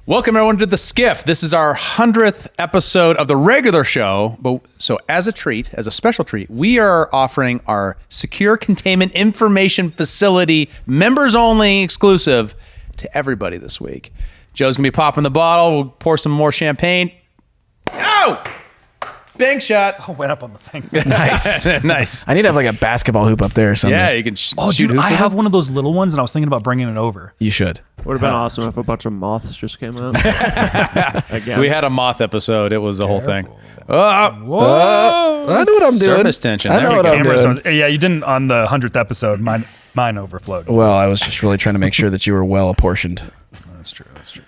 Welcome everyone to the SCIF. This is our 100th episode of the regular show. So as a treat, as a special treat, we are offering our Secure Containment Information Facility members only exclusive to everybody this week. Joe's gonna be popping the bottle. We'll pour some more champagne. Oh! Bang shot. Oh, went up on the thing. Nice. Nice. I need to have like a basketball hoop up there or something. Yeah, you can shoot Dude, hoops I with have it. one of those little ones, and I was thinking about bringing it over. You should. Would have been awesome if a bunch of moths just came out. Again. We had a moth episode. It was a whole thing. Whoa. I know what I'm doing. Surface tension. I know what I'm Cameras doing. don't- Yeah, you didn't on the 100th episode. Mine overflowed. Well, I was just really trying to make sure that you were well apportioned. That's true. That's true.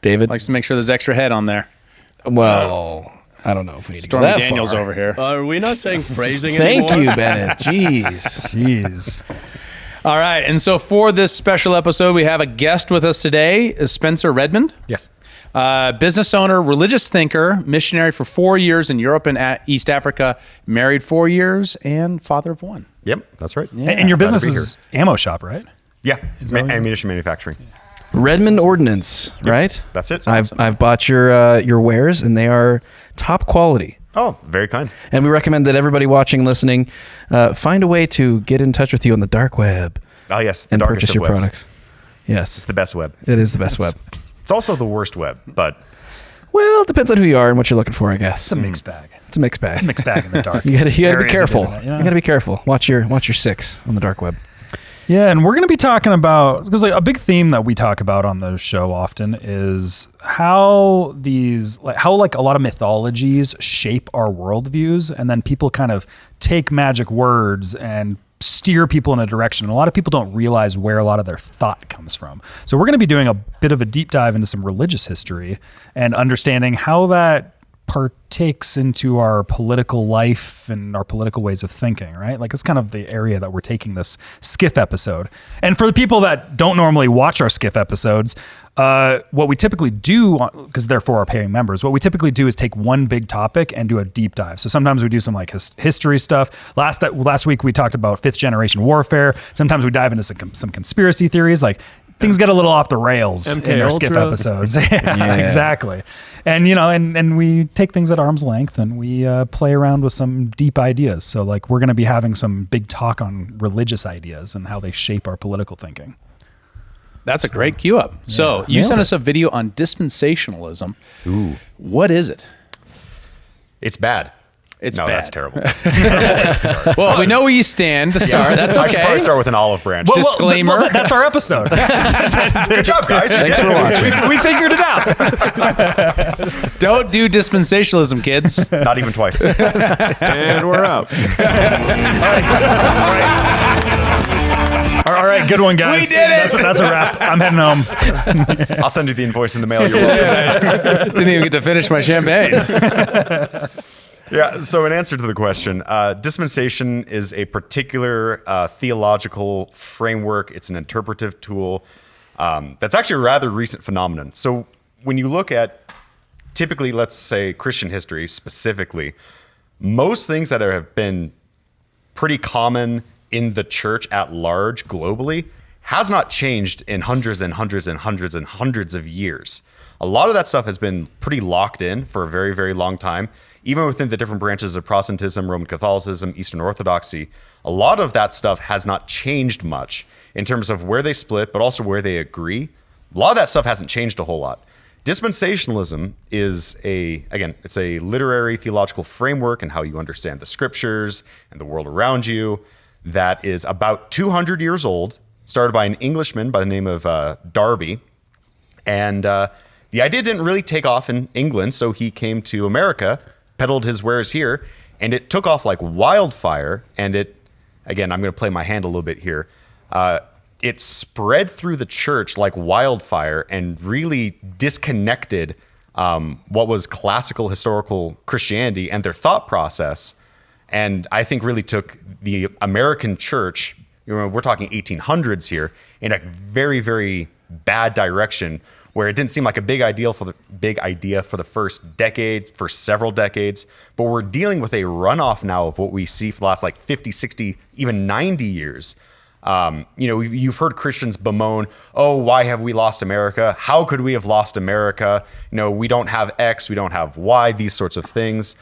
David? Likes to make sure there's extra head on there. Well, I don't know if we need to go Stormy that Daniels far. over here. Are we not saying phrasing anymore? Thank you, Bennett. Jeez. Jeez. All right, and so for this special episode, we have a guest with us today, Spencer Redmond. Yes. Business owner, religious thinker, missionary for 4 years in Europe and East Africa, married 4 years, and father of one. Yep, that's right. And your business Glad to be is ammo shop, right? Yeah, that what you- ammunition manufacturing. Redmond Ordnance, right? That's it. I've bought your wares, and they are top quality. Oh, very kind. And we recommend that everybody watching, listening, find a way to get in touch with you on the dark web Oh, yes, the and darkest purchase of your webs. products. Yes, It's the best web. it is the best web. It's also the worst web, but Well, it depends on who you are and what you're looking for, I guess. It's a mixed bag. It's a mixed bag. It's a mixed bag in the dark. You gotta be Areas of careful. internet, You gotta be careful. Watch your six on the dark web. Yeah, and we're going to be talking about, because like a big theme that we talk about on the show often is how a lot of mythologies shape our worldviews, and then people kind of take magic words and steer people in a direction. And a lot of people don't realize where a lot of their thought comes from. So we're going to be doing a bit of a deep dive into some religious history and understanding how that partakes into our political life and our political ways of thinking, right? Like it's kind of the area that we're taking this SCIF episode. And for the people that don't normally watch our SCIF episodes, what we typically do, because they're for our paying members, what we typically do is take one big topic and do a deep dive. So sometimes we do some like history stuff. Last week we talked about 5th generation warfare. Sometimes we dive into some conspiracy theories, like things get a little off the rails MK in our Ultra. SCIF episodes. Yeah, exactly. And, and we take things at arm's length and we play around with some deep ideas. So like we're going to be having some big talk on religious ideas and how they shape our political thinking. That's a great cue up. So you Nailed sent it. us a video on dispensationalism. ooh, What is it? it's bad. It's no, bad. that's terrible. That's a terrible way to start. Well, we know where you stand to start. That's I should okay. probably start with an olive branch. Disclaimer. That's our episode. Good job, guys. Thanks for watching. we figured it out. Don't do dispensationalism, kids. Not even twice. And we're out. All right, good one, guys. We did it! That's a wrap. I'm heading home. I'll send you the invoice in the mail. You're welcome. Didn't even get to finish my champagne. Yeah, so in answer to the question, dispensation is a particular theological framework. It's an interpretive tool that's actually a rather recent phenomenon. So when you look at typically, let's say, Christian history specifically, most things that have been pretty common in the church at large globally has not changed in hundreds and hundreds and hundreds and hundreds of years. A lot of that stuff has been pretty locked in for a very, very long time. Even within the different branches of Protestantism, Roman Catholicism, Eastern Orthodoxy, a lot of that stuff has not changed much in terms of where they split, but also where they agree. A lot of that stuff hasn't changed a whole lot. Dispensationalism is it's a literary theological framework and how you understand the scriptures and the world around you that is about 200 years old, started by an Englishman by the name of Darby. And the idea didn't really take off in England, so he came to America, peddled his wares here, and it took off like wildfire. And I'm going to play my hand a little bit here. It spread through the church like wildfire and really disconnected what was classical historical Christianity and their thought process. And I think really took the American church, we're talking 1800s here, in a very, very bad direction, where it didn't seem like a big idea for the first decade, for several decades. But we're dealing with a runoff now of what we see for the last like 50, 60, even 90 years. You've heard Christians bemoan, oh, why have we lost America? How could we have lost America? We don't have X, we don't have Y, these sorts of things.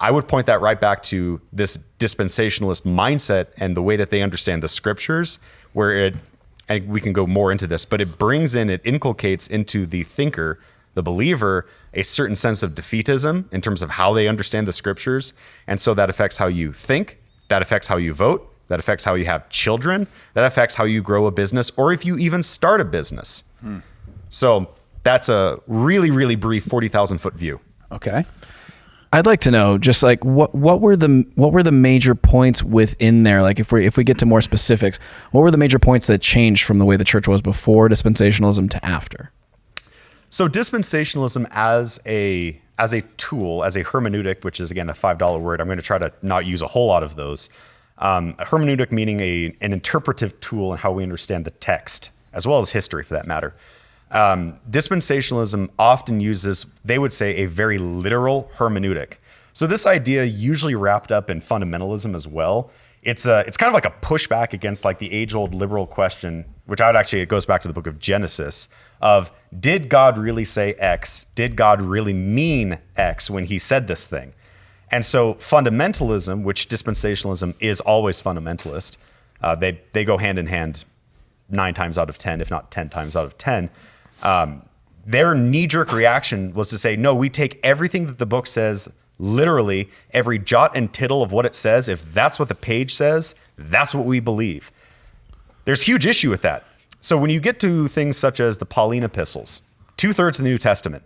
I would point that right back to this dispensationalist mindset and the way that they understand the scriptures, and we can go more into this, but it inculcates into the thinker, the believer, a certain sense of defeatism in terms of how they understand the scriptures. And so that affects how you think, that affects how you vote, that affects how you have children, that affects how you grow a business, or if you even start a business. So that's a really, really brief 40,000 foot view. Okay. I'd like to know just like what were the major points within there? Like if we get to more specifics, what were the major points that changed from the way the church was before dispensationalism to after? So dispensationalism as a tool, as a hermeneutic, which is again a $5 word, I'm going to try to not use a whole lot of those. A hermeneutic meaning an interpretive tool in how we understand the text, as well as history for that matter. Dispensationalism often uses, they would say, a very literal hermeneutic. So this idea usually wrapped up in fundamentalism as well. It's kind of like a pushback against like the age-old liberal question, which it goes back to the book of Genesis, of did God really say X? Did God really mean X when he said this thing? And so fundamentalism, which dispensationalism is always fundamentalist, they go hand in hand 9 times out of 10, if not 10 times out of 10. Their knee-jerk reaction was to say, no, we take everything that the book says literally, every jot and tittle of what it says. If that's what the page says, that's what we believe. There's huge issue with that. So when you get to things such as the Pauline epistles, 2/3 of the New Testament,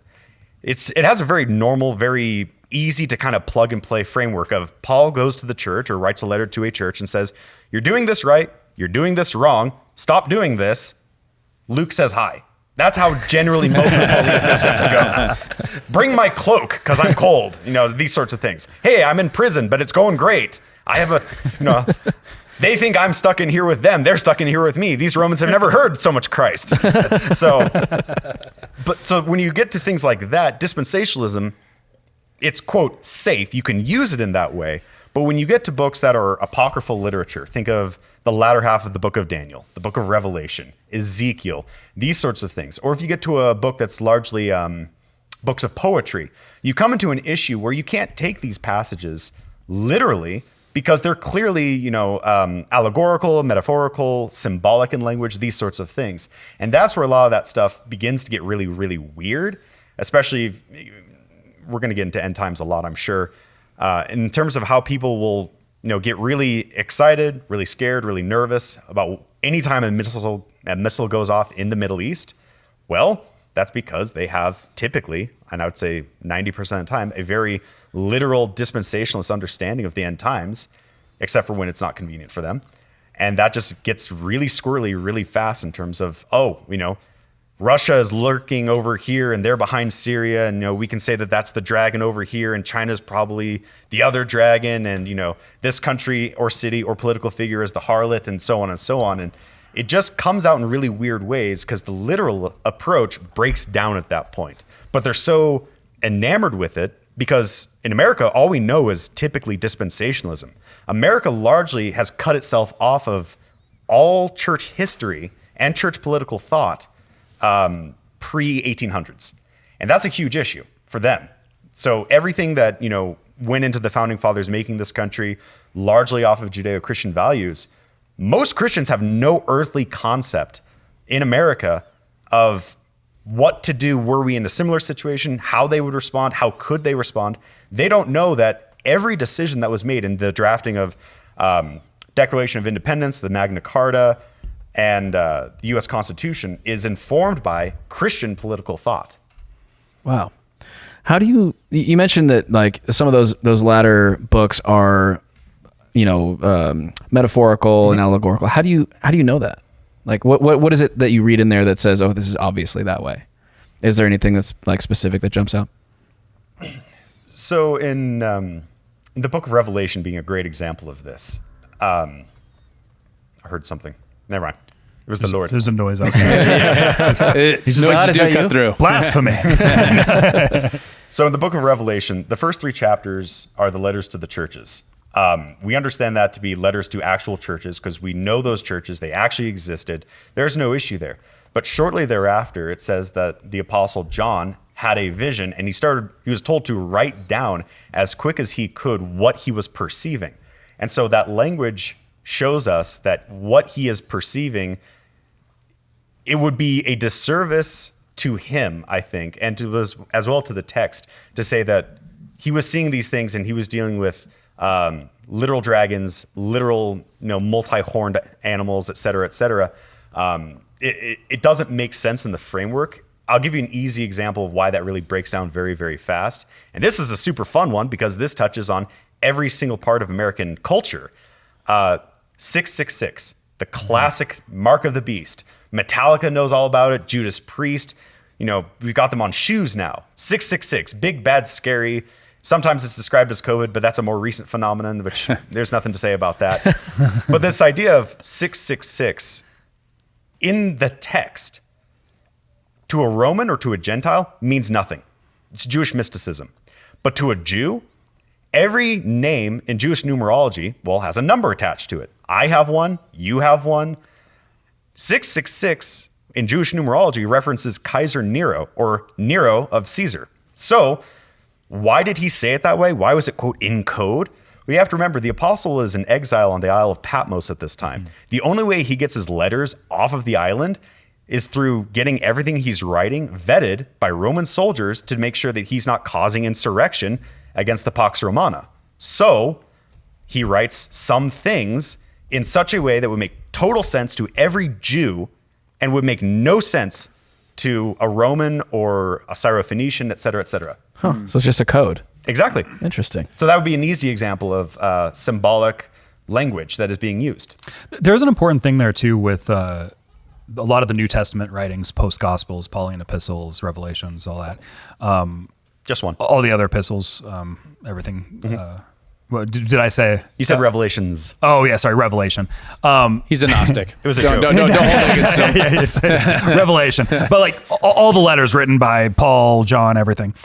it has a very normal, very easy to kind of plug and play framework of Paul goes to the church or writes a letter to a church and says, you're doing this right, you're doing this wrong, stop doing this. Luke says hi. That's how generally most of the Pauline epistles go. Bring my cloak because I'm cold. These sorts of things. Hey, I'm in prison, but it's going great. I have they think I'm stuck in here with them. They're stuck in here with me. These Romans have never heard so much Christ. So when you get to things like that, dispensationalism, it's quote safe. You can use it in that way. But when you get to books that are apocryphal literature, think of the latter half of the book of Daniel, the book of Revelation, Ezekiel, these sorts of things. Or if you get to a book that's largely books of poetry, you come into an issue where you can't take these passages literally because they're clearly, allegorical, metaphorical, symbolic in language, these sorts of things. And that's where a lot of that stuff begins to get really, really weird, especially if, we're going to get into end times a lot, I'm sure, in terms of how people will get really excited, really scared, really nervous about any time a missile goes off in the Middle East. Well, that's because they have typically, and I would say 90% of the time, a very literal dispensationalist understanding of the end times, except for when it's not convenient for them. And that just gets really squirrely really fast in terms of, Russia is lurking over here and they're behind Syria. And, we can say that that's the dragon over here and China's probably the other dragon. And, this country or city or political figure is the harlot and so on and so on. And it just comes out in really weird ways because the literal approach breaks down at that point. But they're so enamored with it because in America, all we know is typically dispensationalism. America largely has cut itself off of all church history and church political thought pre-1800s. And that's a huge issue for them. So everything that, went into the founding fathers making this country largely off of Judeo-Christian values, most Christians have no earthly concept in America of what to do were we in a similar situation, how they would respond, how could they respond. They don't know that every decision that was made in the drafting of Declaration of Independence, the Magna Carta, and the U.S. Constitution is informed by Christian political thought. Wow. How do you mentioned that like some of those latter books are, metaphorical and allegorical. How do you know that? Like what is it that you read in there that says, oh, this is obviously that way? Is there anything that's like specific that jumps out? So in the book of Revelation being a great example of this, I heard something. Never mind. It was the Lord. There's a noise outside. He's just Noises like, do cut through. Blasphemy. So in the book of Revelation, the first 3 chapters are the letters to the churches. We understand that to be letters to actual churches because we know those churches, they actually existed. There's no issue there. But shortly thereafter, it says that the Apostle John had a vision and he was told to write down as quick as he could what he was perceiving. And so that language shows us that what he is perceiving, it would be a disservice to him, I think, and to as well to the text to say that he was seeing these things and he was dealing with literal dragons, literal, multi-horned animals, et cetera, et cetera. It doesn't make sense in the framework. I'll give you an easy example of why that really breaks down very, very fast. And this is a super fun one because this touches on every single part of American culture. 666, the classic mark of the beast. Metallica knows all about it. Judas Priest. We've got them on shoes now. 666, big, bad, scary. Sometimes it's described as COVID, but that's a more recent phenomenon, which there's nothing to say about that. But this idea of 666 in the text to a Roman or to a Gentile means nothing. It's Jewish mysticism. But to a Jew, every name in Jewish numerology, has a number attached to it. I have one, you have one. 666 in Jewish numerology references Kaiser Nero or Nero of Caesar. So why did he say it that way? Why was it, quote, in code? We have to remember the apostle is in exile on the Isle of Patmos at this time. The only way he gets his letters off of the island is through getting everything he's writing vetted by Roman soldiers to make sure that he's not causing insurrection against the Pax Romana. So he writes some things in such a way that would make total sense to every Jew and would make no sense to a Roman or a Syrophoenician, et cetera, et cetera. So it's just a code. Exactly. Interesting. So that would be an easy example of symbolic language that is being used. There's an important thing there too with a lot of the New Testament writings, post-Gospels, Pauline epistles, Revelations, all that. Just one. All the other epistles, everything. What did I say? You said Revelations. Oh yeah, sorry, Revelation. He's a Gnostic. It was a joke. Don't hold it against him. Revelation. But like all the letters written by Paul, John, everything,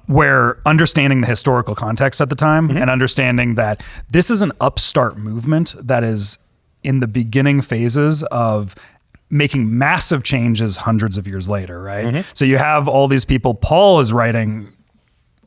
where understanding the historical context at the time and understanding that this is an upstart movement that is in the beginning phases of making massive changes hundreds of years later, right? So you have all these people. Paul is writing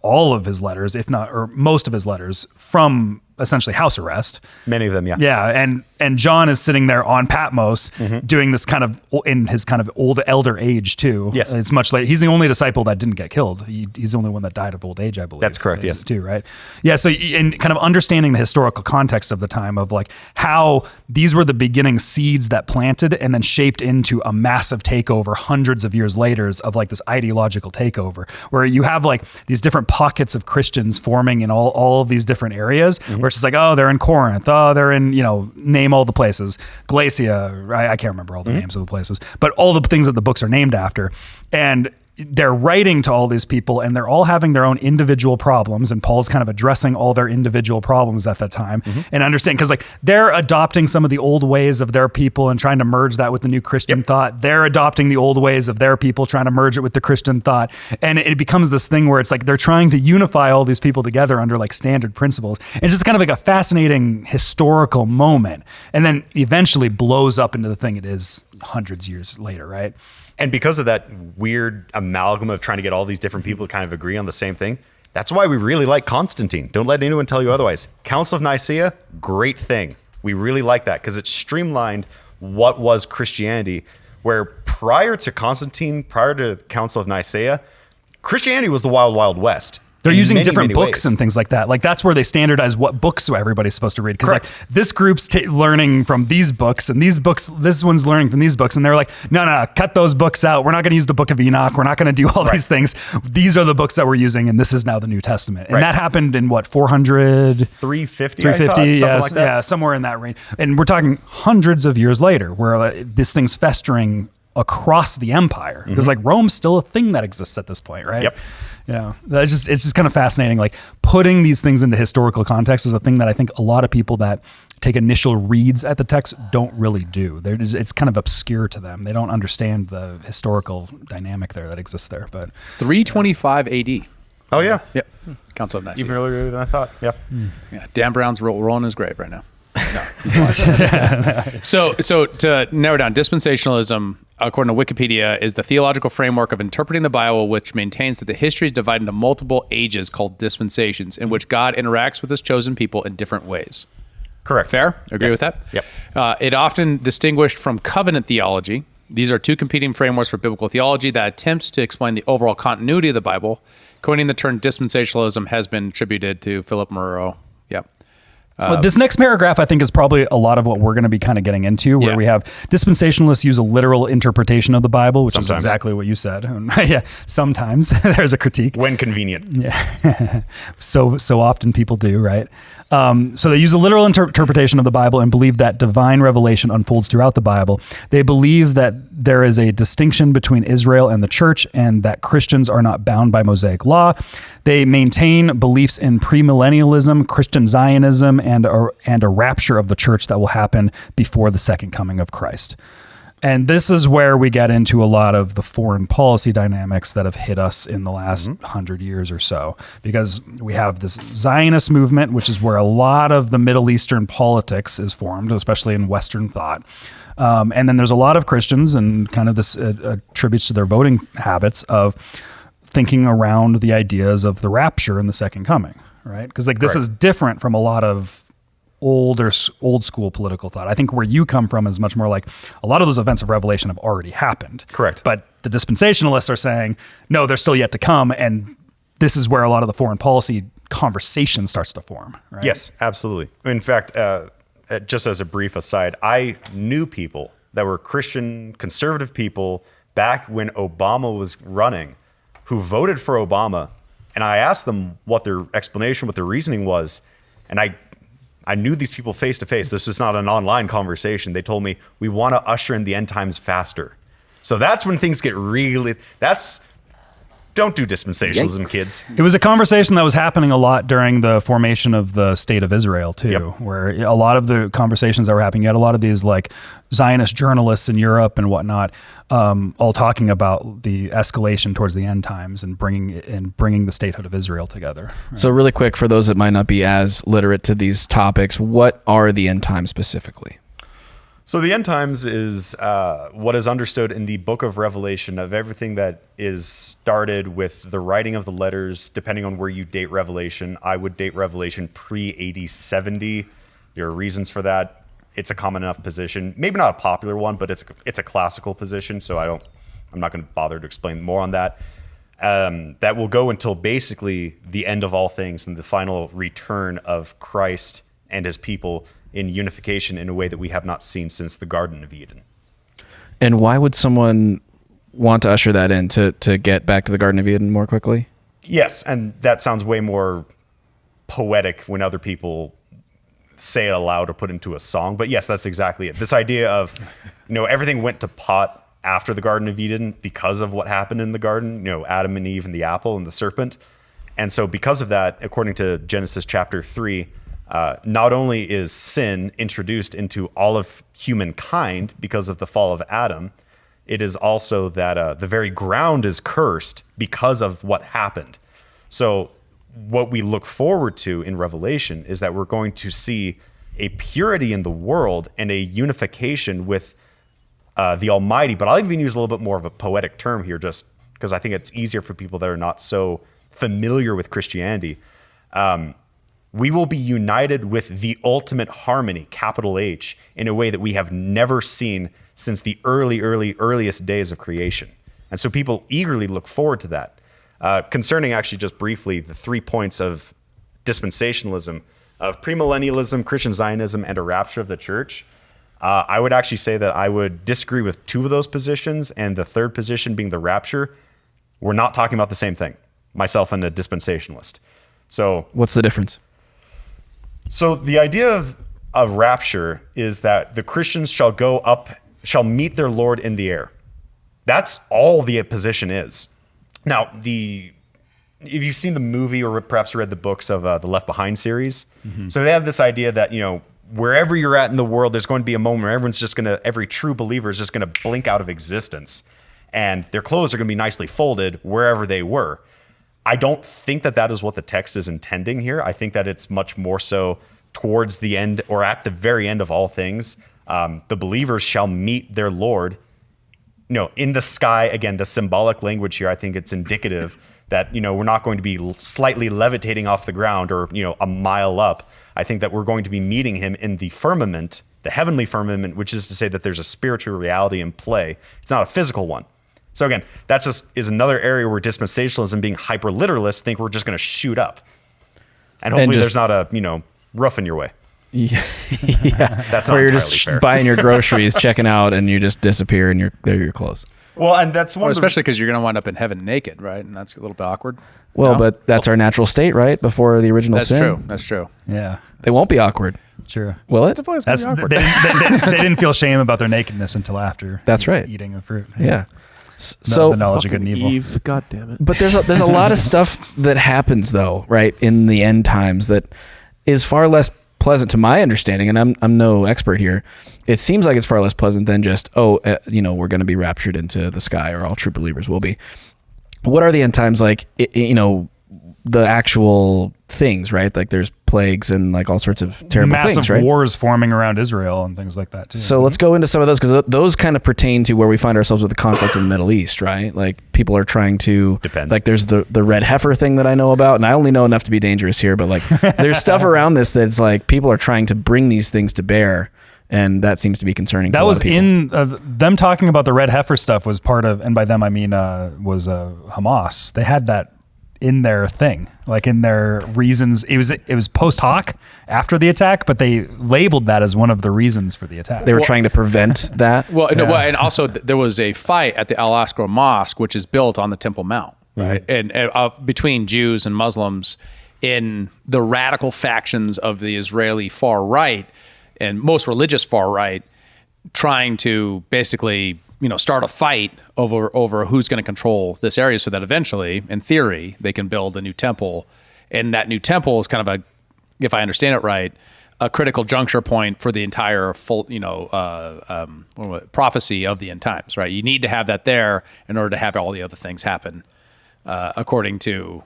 all of his letters, if not, or most of his letters from essentially house arrest. Many of them, yeah. Yeah, and John is sitting there on Patmos doing this kind of in his kind of old elder age too. Yes. It's much later. He's the only disciple that didn't get killed. He's the only one that died of old age, I believe. That's correct, yes. Too, right? Yeah, so in kind of understanding the historical context of the time of like how these were the beginning seeds that planted and then shaped into a massive takeover hundreds of years later of like this ideological takeover where you have like these different pockets of Christians forming in all of these different areas where it's just like, oh, they're in Corinth. Oh, they're in, name all the places. Galatia. I can't remember all the names of the places, but all the things that the books are named after. And they're writing to all these people and they're all having their own individual problems. And Paul's kind of addressing all their individual problems at that time and understand, because like they're adopting some of the old ways of their people and trying to merge that with the new Christian thought. They're adopting the old ways of their people, trying to merge it with the Christian thought. And it becomes this thing where it's like they're trying to unify all these people together under like standard principles. And it's just kind of like a fascinating historical moment. And then eventually blows up into the thing it is hundreds of years later, right? And because of that weird amalgam of trying to get all these different people to kind of agree on the same thing, that's why we really like Constantine. Don't let anyone tell you otherwise. Council of Nicaea, great thing. We really like that because it streamlined what was Christianity, where prior to Constantine, prior to the Council of Nicaea, Christianity was the wild, wild west. They're using many, different many books ways. and things like that. Like that's where they standardize what books everybody's supposed to read. Because like this group's learning from these books and these books, this one's learning from these books. And they're like, no, cut those books out. We're not going to use the book of Enoch. We're not going to do all these things. These are the books that we're using. And this is now the New Testament. And that happened in what, 400? 350, 350, something like that. Yeah, somewhere in that range. And we're talking hundreds of years later where this thing's festering across the empire. Because like Rome's still a thing that exists at this point, right? Yep. It's just kind of fascinating. Like putting these things into historical context is a thing that I think a lot of people that take initial reads at the text don't really do. It's kind of obscure to them. They don't understand the historical dynamic there that exists there. But 325 AD. Oh yeah, Yep. Council of Nicaea. even earlier than I thought. Yeah. Yeah, Dan Brown's rolling in his grave right now. No, he's alive. So to narrow down, dispensationalism, according to Wikipedia, is the theological framework of interpreting the Bible, which maintains that the history is divided into multiple ages called dispensations, in which God interacts with his chosen people in different ways. Correct. Fair? Agree Yes. with that? Yep. It often distinguished from covenant theology. These are two competing frameworks for biblical theology that attempts to explain the overall continuity of the Bible. Coining the term dispensationalism has been attributed to Philip Murrow. Yep. Well, this next paragraph, I think, is probably a lot of what we're going to be kind of getting into, where Yeah. we have dispensationalists use a literal interpretation of the Bible, which Sometimes. is exactly what you said. Yeah, sometimes there's a critique. When convenient. So often people do, right? So they use a literal interpretation of the Bible and believe that divine revelation unfolds throughout the Bible. They believe that there is a distinction between Israel and the church, and that Christians are not bound by Mosaic law. They maintain beliefs in premillennialism, Christian Zionism, and a rapture of the church that will happen before the second coming of Christ. And this is where we get into a lot of the foreign policy dynamics that have hit us in the last 100 years or so, because we have this Zionist movement, which is where a lot of the Middle Eastern politics is formed, especially in Western thought. And then there's a lot of Christians, and kind of this attributes to their voting habits of thinking around the ideas of the rapture and the second coming, right? Because like this Correct. is different from a lot of old school political thought. I think where you come from is much more like a lot of those events of Revelation have already happened. Correct. But the dispensationalists are saying, no, they're still yet to come. And this is where a lot of the foreign policy conversation starts to form, right? Yes, absolutely. In fact, just as a brief aside, I knew people that were Christian conservative people back when Obama was running who voted for Obama. And I asked them what their explanation, what their reasoning was. And I knew these people face to face. This was not an online conversation. They told me, we want to usher in the end times faster. So that's when things get don't do dispensationalism, kids. It was a conversation that was happening a lot during the formation of the state of Israel too, Yep. where a lot of the conversations that were happening, you had a lot of these like Zionist journalists in Europe and whatnot, all talking about the escalation towards the end times and bringing the statehood of Israel together. So really quick, for those that might not be as literate to these topics, what are the end times specifically? So the end times is what is understood in the book of Revelation of everything that is started with the writing of the letters, depending on where you date Revelation. I would date Revelation pre-AD 70. There are reasons for that. It's a common enough position. Maybe not a popular one, but it's a classical position, so I'm not going to bother to explain more on that. That will go until basically the end of all things and the final return of Christ and his people in unification in a way that we have not seen since the Garden of Eden. And why would someone want to usher that in to get back to the Garden of Eden more quickly? Yes, and that sounds way more poetic when other people say it aloud or put into a song. But yes, that's exactly it. This idea of, everything went to pot after the Garden of Eden because of what happened in the garden, Adam and Eve and the apple and the serpent. And so because of that, according to Genesis chapter 3, not only is sin introduced into all of humankind because of the fall of Adam, it is also that the very ground is cursed because of what happened. So what we look forward to in Revelation is that we're going to see a purity in the world and a unification with the Almighty. But I'll even use a little bit more of a poetic term here, just because I think it's easier for people that are not so familiar with Christianity. We will be united with the ultimate harmony, capital H, in a way that we have never seen since the earliest days of creation. And so people eagerly look forward to that. Concerning actually just briefly the 3 points of dispensationalism, of premillennialism, Christian Zionism, and a rapture of the church, I would actually say that I would disagree with 2 of those positions, and the third position being the rapture. We're not talking about the same thing, myself and a dispensationalist. So What's the difference? So the idea of rapture is that the Christians shall meet their Lord in the air. That's all the position is. Now, if you've seen the movie or perhaps read the books of the Left Behind series, so they have this idea that, wherever you're at in the world, there's going to be a moment where every true believer is just going to blink out of existence, and their clothes are going to be nicely folded wherever they were. I don't think that is what the text is intending here. I think that it's much more so towards the end or at the very end of all things. The believers shall meet their Lord, in the sky. Again, the symbolic language here, I think it's indicative that, we're not going to be slightly levitating off the ground or, a mile up. I think that we're going to be meeting him in the firmament, the heavenly firmament, which is to say that there's a spiritual reality in play. It's not a physical one. So again, that just is another area where dispensationalism, being hyper literalist, think we're just going to shoot up. And hopefully there's not a, roof in your way. Yeah. That's not or you're entirely just fair. buying your groceries, checking out, and you just disappear, and there you're close. Well, and that's one. Especially because you're going to wind up in heaven naked, right? And that's a little bit awkward. Well, No? but that's our natural state, right? Before the original That's sin. true. That's true. Yeah, It won't be awkward, sure. will it? That's they didn't feel shame about their nakedness until after. That's right. Eating the fruit. Yeah. So the knowledge of good and Fucking evil. Eve, God damn it. But there's a lot of stuff that happens though, right, in the end times that is far less pleasant to my understanding, and I'm no expert here. It seems like it's far less pleasant than just we're going to be raptured into the sky, or all true believers will be. What are the end times like? The actual things, right? Like there's plagues and like all sorts of terrible Massive things, right? wars forming around Israel and things like that too. So let's go into some of those, because those kind of pertain to where we find ourselves with the conflict in the Middle East, right? Like people are trying to, Depends. like there's the red heifer thing that I know about, and I only know enough to be dangerous here, but like there's stuff around this that's like people are trying to bring these things to bear, and that seems to be concerning. that to a lot was of people. in them talking about the red heifer stuff was part of, and by them I mean was Hamas. They had that in their thing, like in their reasons. It was post hoc after the attack, but they labeled that as one of the reasons for the attack. They were trying to prevent that. Well, no, and also there was a fight at the Al-Aqsa Mosque, which is built on the Temple Mount, right? And between Jews and Muslims in the radical factions of the Israeli far right and most religious far right, trying to basically start a fight over who's going to control this area, so that eventually, in theory, they can build a new temple. And that new temple is kind of if I understand it right, a critical juncture point for the entire full, prophecy of the end times, right? You need to have that there in order to have all the other things happen, according to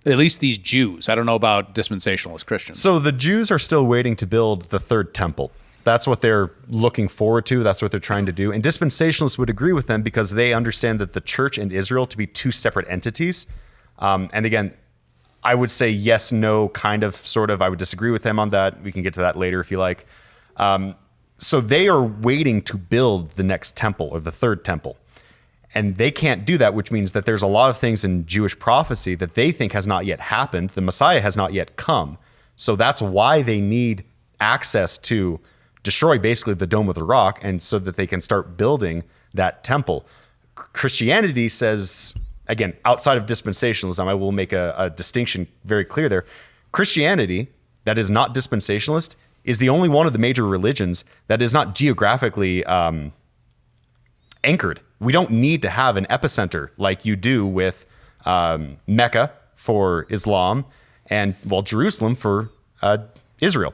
at least these Jews. I don't know about dispensationalist Christians. So the Jews are still waiting to build the third temple. That's what they're looking forward to. That's what they're trying to do. And dispensationalists would agree with them because they understand that the church and Israel to be two separate entities. And again, I would say yes, no, kind of, sort of. I would disagree with them on that. We can get to that later if you like. So they are waiting to build the next temple, or the third temple. And they can't do that, which means that there's a lot of things in Jewish prophecy that they think has not yet happened. The Messiah has not yet come. So that's why they need access to destroy basically the Dome of the Rock, and so that they can start building that temple. Christianity says, again, outside of dispensationalism, I will make a distinction very clear there. Christianity, that is not dispensationalist, is the only one of the major religions that is not geographically anchored. We don't need to have an epicenter like you do with Mecca for Islam and, Jerusalem for Israel.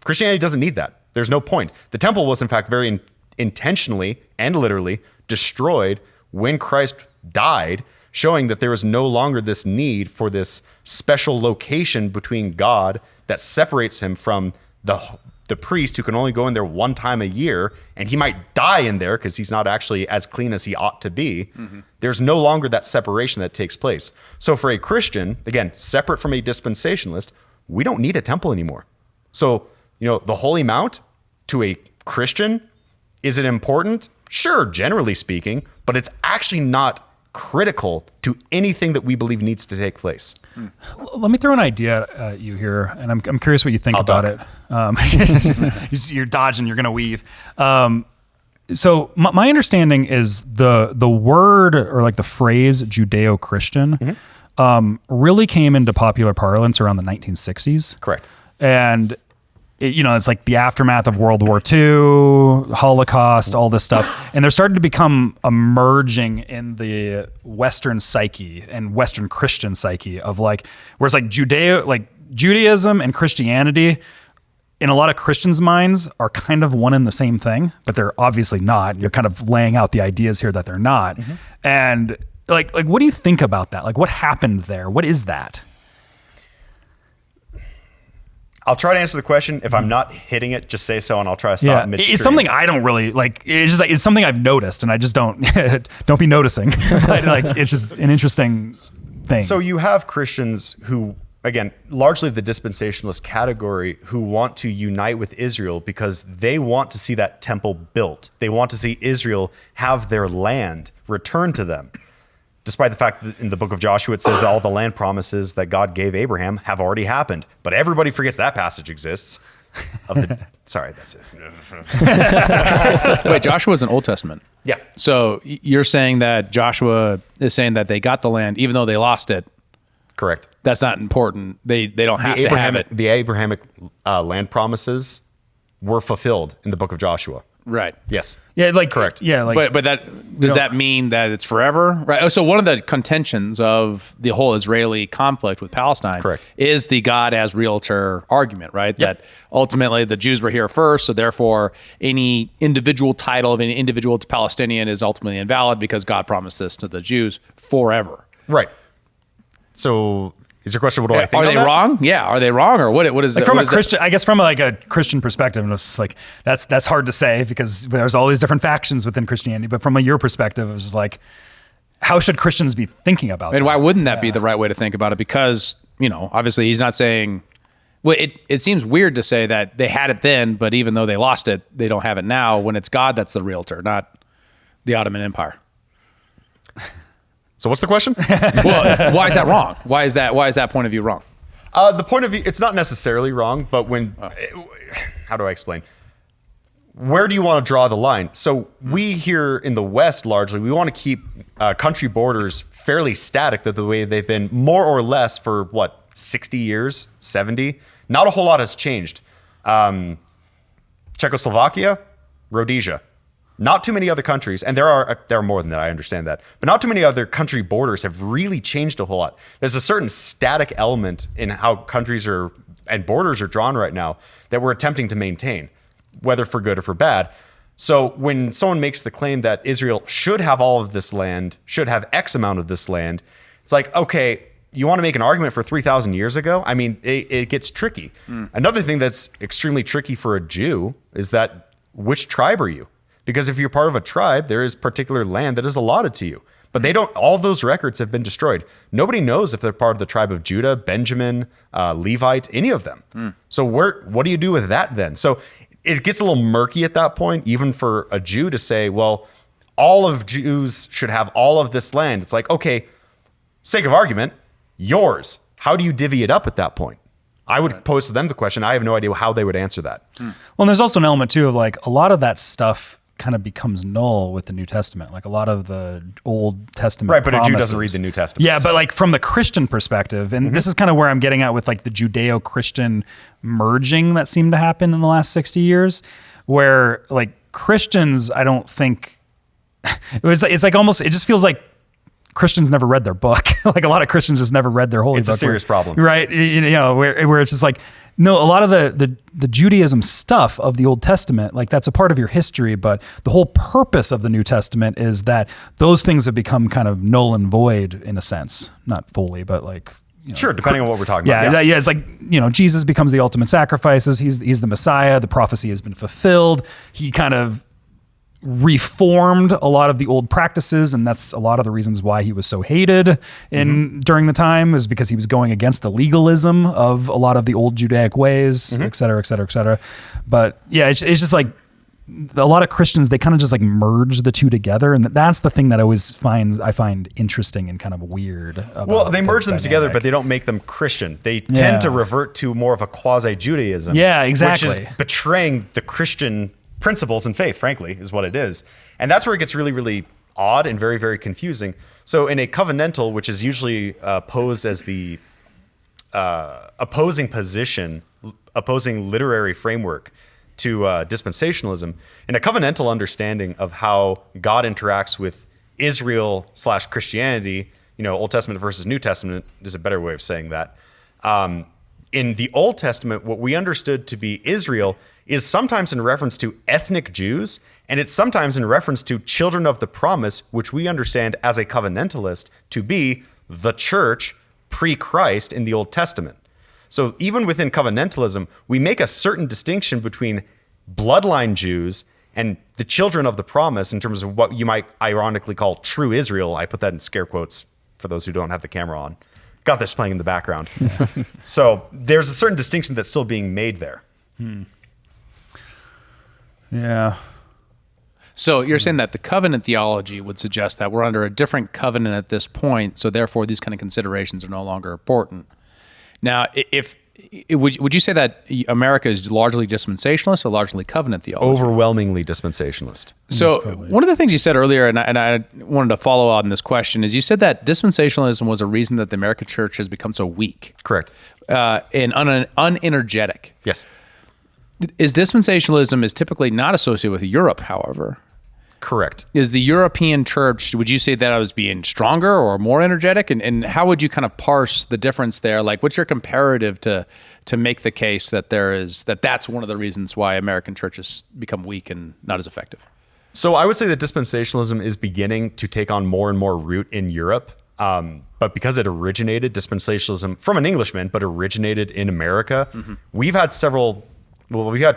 Christianity doesn't need that. There's no point. The temple was, in fact, very intentionally and literally destroyed when Christ died, showing that there was no longer this need for this special location between God that separates him from the priest, who can only go in there one time a year, and he might die in there because he's not actually as clean as he ought to be. Mm-hmm. There's no longer that separation that takes place. So for a Christian, again, separate from a dispensationalist, we don't need a temple anymore. So, the Holy Mount, to a Christian, is it important? Sure, generally speaking, but it's actually not critical to anything that we believe needs to take place. Let me throw an idea at you here, and I'm curious what you think about duck. it. You're dodging, you're going to weave. So my understanding is the word, or like the phrase Judeo-Christian, really came into popular parlance around the 1960s. Correct. And it's like the aftermath of World War II, Holocaust, all this stuff. And they're starting to become emerging in the Western psyche and Western Christian psyche of whereas Judaism and Christianity in a lot of Christians' minds are kind of one and the same thing, but they're obviously not. You're kind of laying out the ideas here that they're not. Mm-hmm. And like what do you think about that? Like what happened there? What is that? I'll try to answer the question. If I'm not hitting it, just say so, and I'll try to stop midstream. It's something I don't really like. It's just like it's something I've noticed, and I just don't be noticing. Like it's just an interesting thing. So you have Christians who, again, largely the dispensationalist category, who want to unite with Israel because they want to see that temple built. They want to see Israel have their land returned to them. Despite the fact that in the book of Joshua, it says that all the land promises that God gave Abraham have already happened. But everybody forgets that passage exists. Sorry, that's it. Wait, Joshua's an Old Testament. Yeah. So you're saying that Joshua is saying that they got the land, even though they lost it. Correct. That's not important. They don't have to have it. The Abrahamic land promises were fulfilled in the book of Joshua. Right. Yes. Yeah, like correct. Yeah, like But that does that mean that it's forever? Right. Oh, so one of the contentions of the whole Israeli conflict with Palestine Correct. is the God as realtor argument, right? That ultimately the Jews were here first, so therefore any individual title of any individual Palestinian is ultimately invalid because God promised this to the Jews forever. Right. So is your question, what do I think? Are on they that? wrong? Yeah. Are they wrong, or what is like it? from What a is it? Christian, I guess from like a Christian perspective, and it's like that's hard to say because there's all these different factions within Christianity. But from your perspective, it was just like, how should Christians be thinking about And that? why wouldn't that be the right way to think about it? Because, obviously he's not saying, well, it seems weird to say that they had it then, but even though they lost it, they don't have it now when it's God that's the realtor, not the Ottoman Empire. So what's the question? Well, why is that wrong? Why is that point of view wrong? The point of view, it's not necessarily wrong, but how do I explain? Where do you want to draw the line? So we here in the West, largely, we want to keep country borders fairly static the way they've been more or less for 60 years, 70? Not a whole lot has changed. Czechoslovakia, Rhodesia. Not too many other countries, and there are more than that, I understand that, but not too many other country borders have really changed a whole lot. There's a certain static element in how countries and borders are drawn right now that we're attempting to maintain, whether for good or for bad. So when someone makes the claim that Israel should have all of this land, should have X amount of this land, it's like, okay, you want to make an argument for 3,000 years ago? I mean, it gets tricky. Another thing that's extremely tricky for a Jew is that which tribe are you? Because if you're part of a tribe, there is particular land that is allotted to you. But all of those records have been destroyed. Nobody knows if they're part of the tribe of Judah, Benjamin, Levite, any of them. So what do you do with that then? So it gets a little murky at that point, even for a Jew to say, well, all of Jews should have all of this land. It's like, okay, sake of argument, yours. How do you divvy it up at that point? I would pose to them the question. I have no idea how they would answer that. Well, and there's also an element too of like a lot of that stuff kind of becomes null with the New Testament. Like a lot of the Old Testament Right, but a Jew promises. doesn't read the New Testament. Yeah, but like from the Christian perspective, and this is kind of where I'm getting at with like the Judeo-Christian merging that seemed to happen in the last 60 years, where like Christians, I don't think it's like almost, it just feels like Christians never read their book. Like a lot of Christians just never read their holy book. It's a serious problem. Right. Where it's just like, no, a lot of the Judaism stuff of the Old Testament, like that's a part of your history, but the whole purpose of the New Testament is that those things have become kind of null and void in a sense, not fully, but like, Sure, depending on what we're talking about. Yeah. It's like, Jesus becomes the ultimate sacrifices. He's the Messiah. The prophecy has been fulfilled. He kind of reformed a lot of the old practices, and that's a lot of the reasons why he was so hated during the time, is because he was going against the legalism of a lot of the old Judaic ways, et cetera, et cetera, et cetera. But yeah, it's just like a lot of Christians, they kind of just like merge the two together, and that's the thing that I find interesting and kind of weird. Well, they merge them together, but they don't make them Christian. They tend to revert to more of a quasi-Judaism. Yeah, exactly. Which is betraying the Christian principles and faith, frankly, is what it is. And that's where it gets really, really odd and very, very confusing. So in a covenantal, which is usually posed as the opposing literary framework to dispensationalism, in a covenantal understanding of how God interacts with Israel / Christianity, Old Testament versus New Testament is a better way of saying that. In the Old Testament, what we understood to be Israel is sometimes in reference to ethnic Jews, and it's sometimes in reference to children of the promise, which we understand as a covenantalist to be the church pre-Christ in the Old Testament. So even within covenantalism, we make a certain distinction between bloodline Jews and the children of the promise in terms of what you might ironically call true Israel. I put that in scare quotes for those who don't have the camera on. Got this playing in the background. So there's a certain distinction that's still being made there. Yeah. So you're saying that the covenant theology would suggest that we're under a different covenant at this point, so therefore these kind of considerations are no longer important. Now, would you say that America is largely dispensationalist or largely covenant theology? Overwhelmingly dispensationalist. So one of the things you said earlier, and I wanted to follow on this question, is you said that dispensationalism was a reason that the American church has become so weak. Correct. And unenergetic. Yes. Is dispensationalism is typically not associated with Europe, however. Correct. Is the European church, would you say that I was being stronger or more energetic? And how would you kind of parse the difference there? Like, what's your comparative to make the case that that's one of the reasons why American churches become weak and not as effective? So I would say that dispensationalism is beginning to take on more and more root in Europe. But because it originated, dispensationalism, from an Englishman, but originated in America, we've had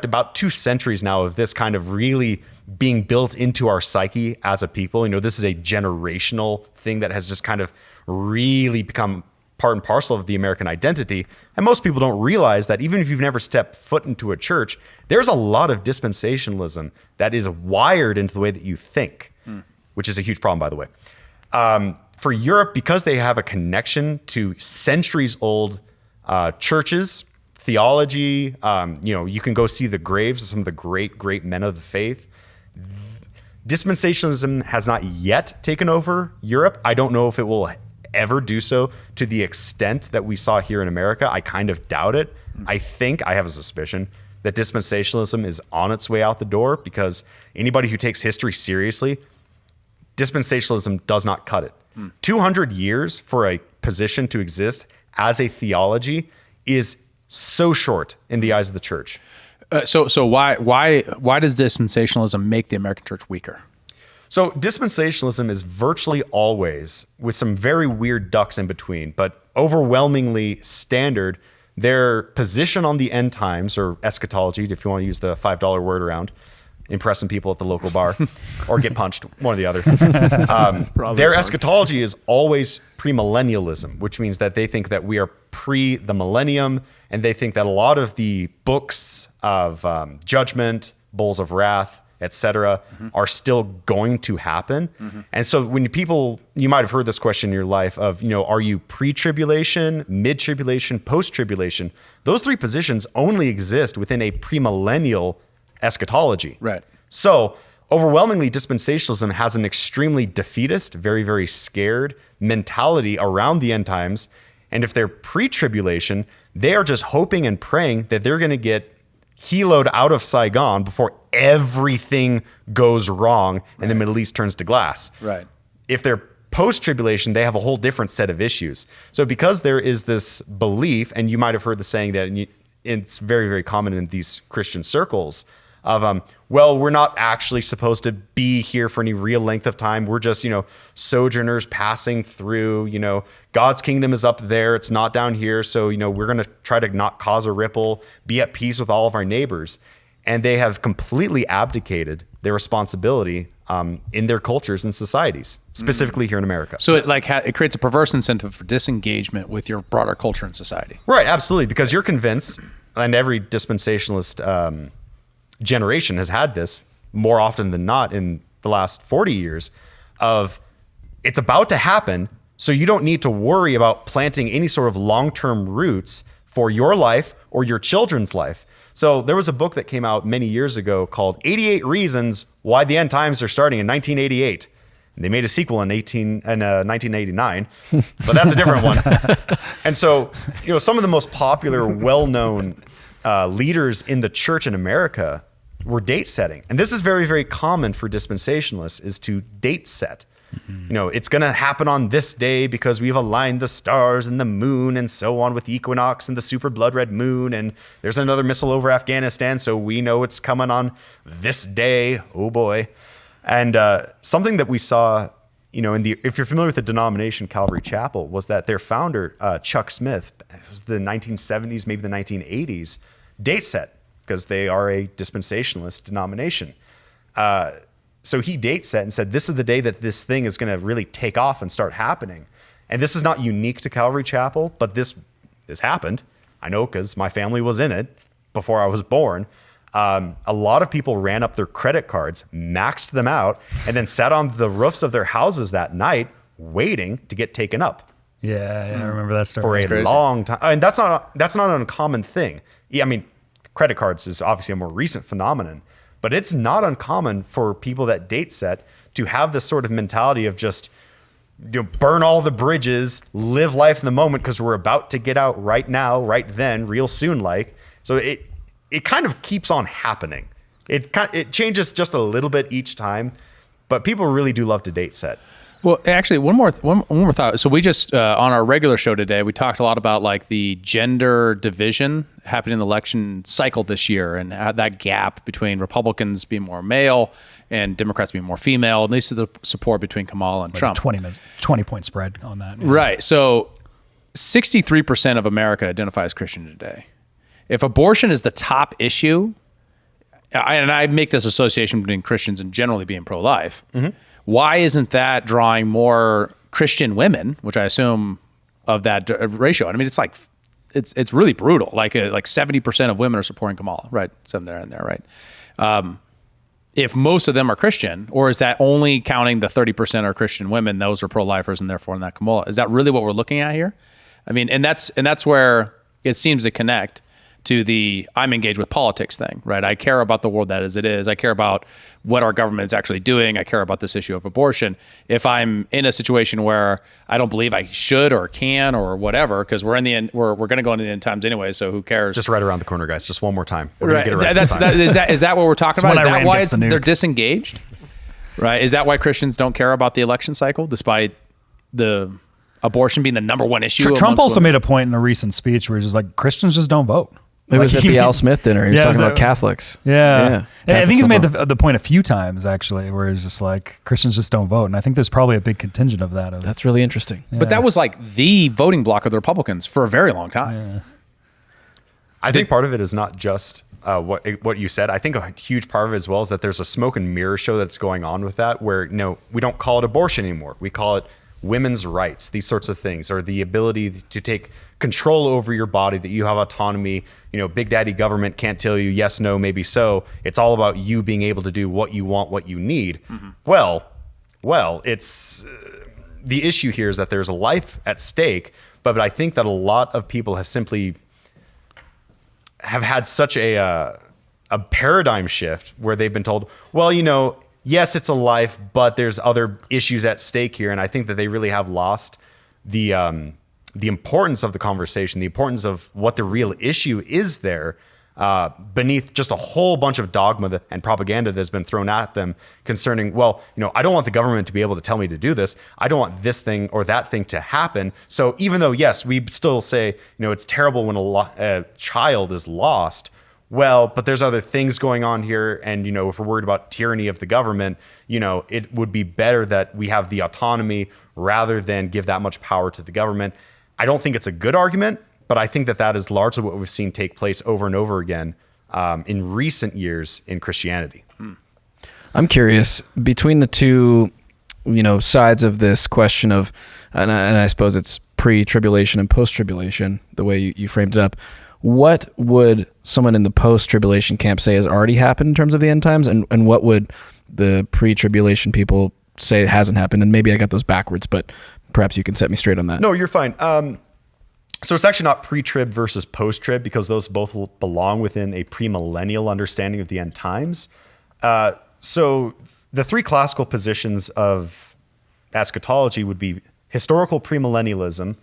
about 2 centuries now of this kind of really being built into our psyche as a people. You know, this is a generational thing that has just kind of really become part and parcel of the American identity. And most people don't realize that even if you've never stepped foot into a church, there's a lot of dispensationalism that is wired into the way that you think, which is a huge problem, by the way. For Europe, because they have a connection to centuries old churches, theology, you can go see the graves of some of the great men of the faith. Dispensationalism has not yet taken over Europe. I don't know if it will ever do so to the extent that we saw here in America. I kind of doubt it. I have a suspicion that dispensationalism is on its way out the door, because anybody who takes history seriously, dispensationalism does not cut it. 200 years for a position to exist as a theology is so short in the eyes of the church. So why does dispensationalism make the American church weaker? So dispensationalism is virtually always, with some very weird ducks in between, but overwhelmingly standard, their position on the end times, or eschatology, if you want to use the $5 word around, impressing people at the local bar, or get punched, one or the other. Their eschatology is always premillennialism, which means that they think that we are pre the millennium, and they think that a lot of the books of judgment, bowls of wrath, etc., are still going to happen. And so when you might have heard this question in your life of, are you pre-tribulation, mid-tribulation, post-tribulation? Those 3 positions only exist within a premillennial eschatology. Right. So overwhelmingly, dispensationalism has an extremely defeatist, very, very scared mentality around the end times. And if they're pre-tribulation, they are just hoping and praying that they're going to get heloed out of Saigon before everything goes wrong and the Middle East turns to glass. Right. If they're post-tribulation, they have a whole different set of issues. So because there is this belief, and you might have heard the saying that it's very, very common in these Christian circles, of, we're not actually supposed to be here for any real length of time. We're just, sojourners passing through, God's kingdom is up there. It's not down here. So, we're going to try to not cause a ripple, be at peace with all of our neighbors. And they have completely abdicated their responsibility in their cultures and societies, specifically here in America. So it creates a perverse incentive for disengagement with your broader culture and society. Right, absolutely. Because you're convinced, and every dispensationalist generation has had this more often than not in the last 40 years, of it's about to happen, so you don't need to worry about planting any sort of long-term roots for your life or your children's life. So there was a book that came out many years ago called 88 Reasons Why the End Times Are Starting in 1988. And they made a sequel in 1989, but that's a different one. And so, some of the most popular, well-known leaders in the church in America were date setting. And this is very, very common for dispensationalists, is to date set. You know, it's going to happen on this day because we've aligned the stars and the moon and so on with the equinox and the super blood red moon. And there's another missile over Afghanistan, so we know it's coming on this day. Oh boy. And something that we saw, you know, if you're familiar with the denomination Calvary Chapel, was that their founder, Chuck Smith, it was the 1970s, maybe the 1980s, date set, because they are a dispensationalist denomination. So he date set and said, this is the day that this thing is going to really take off and start happening. And this is not unique to Calvary Chapel, but this happened. I know because my family was in it before I was born. A lot of people ran up their credit cards, maxed them out, and then sat on the roofs of their houses that night waiting to get taken up. Yeah, I remember that story. For a long time. And that's not an uncommon thing. Yeah, I mean, credit cards is obviously a more recent phenomenon, but it's not uncommon for people that date set to have this sort of mentality of just, you know, burn all the bridges, live life in the moment because we're about to get out right now, right then, real soon. Like, so it kind of keeps on happening. It changes just a little bit each time, but people really do love to date set. Well, actually, one more thought. So we just on our regular show today, we talked a lot about like the gender division happening in the election cycle this year, and that gap between Republicans being more male and Democrats being more female, at least the support between Kamala and Trump. 20-point spread on that. Yeah. Right. So 63% of America identify as Christian today. If abortion is the top issue, and I make this association between Christians and generally being pro-life, why isn't that drawing more Christian women, which I assume of that ratio? I mean, it's like, it's really brutal. Like 70% of women are supporting Kamala, right? Some there and there, right? If most of them are Christian, or is that only counting the 30% are Christian women, those are pro-lifers and therefore not Kamala? Is that really what we're looking at here? I mean, and that's where it seems to connect to the I'm engaged with politics thing, right? I care about the world that as it is. I care about what our government is actually doing. I care about this issue of abortion. If I'm in a situation where I don't believe I should or can or whatever, because we're in the end, we're going to go into the end times anyway, so who cares? Just right around the corner, guys. Just one more time. We're Right. gonna get it right That's is that what we're talking about? Is that why the they're disengaged? Right? Is that why Christians don't care about the election cycle, despite the abortion being the number one issue? Trump also made a point in a recent speech where he's just like, Christians just don't vote. It was at the Al Smith dinner. He was talking about Catholics. Yeah. I think he's made the point a few times, actually, where he's just like, Christians just don't vote. And I think there's probably a big contingent of that. That's really interesting. Yeah. But that was like the voting bloc of the Republicans for a very long time. Yeah. I think part of it is not just what you said. I think a huge part of it as well is that there's a smoke and mirror show that's going on with that, where, you know, we don't call it abortion anymore. We call it women's rights, these sorts of things, or the ability to take control over your body, that you have autonomy. You know, big daddy government can't tell you yes, no, maybe so. It's all about you being able to do what you want, what you need. Mm-hmm. Well, it's the issue here is that there's a life at stake, but I think that a lot of people have simply had such a paradigm shift where they've been told, well, you know, yes, it's a life, but there's other issues at stake here. And I think that they really have lost the importance of the conversation, the importance of what the real issue is there, beneath just a whole bunch of dogma and propaganda that's been thrown at them concerning, well, you know, I don't want the government to be able to tell me to do this. I don't want this thing or that thing to happen. So even though, yes, we still say, you know, it's terrible when a child is lost. Well, but there's other things going on here. And, you know, if we're worried about tyranny of the government, you know, it would be better that we have the autonomy rather than give that much power to the government. I don't think it's a good argument, but I think that that is largely what we've seen take place over and over again in recent years in Christianity. I'm curious, between the two, you know, sides of this question of, and I suppose it's pre-tribulation and post-tribulation, the way you framed it up, what would someone in the post-tribulation camp say has already happened in terms of the end times, and what would the pre-tribulation people say hasn't happened? And maybe I got those backwards, but perhaps you can set me straight on that. No, you're fine. So it's actually not pre-trib versus post-trib, because those both belong within a premillennial understanding of the end times. So the three classical positions of eschatology would be historical premillennialism,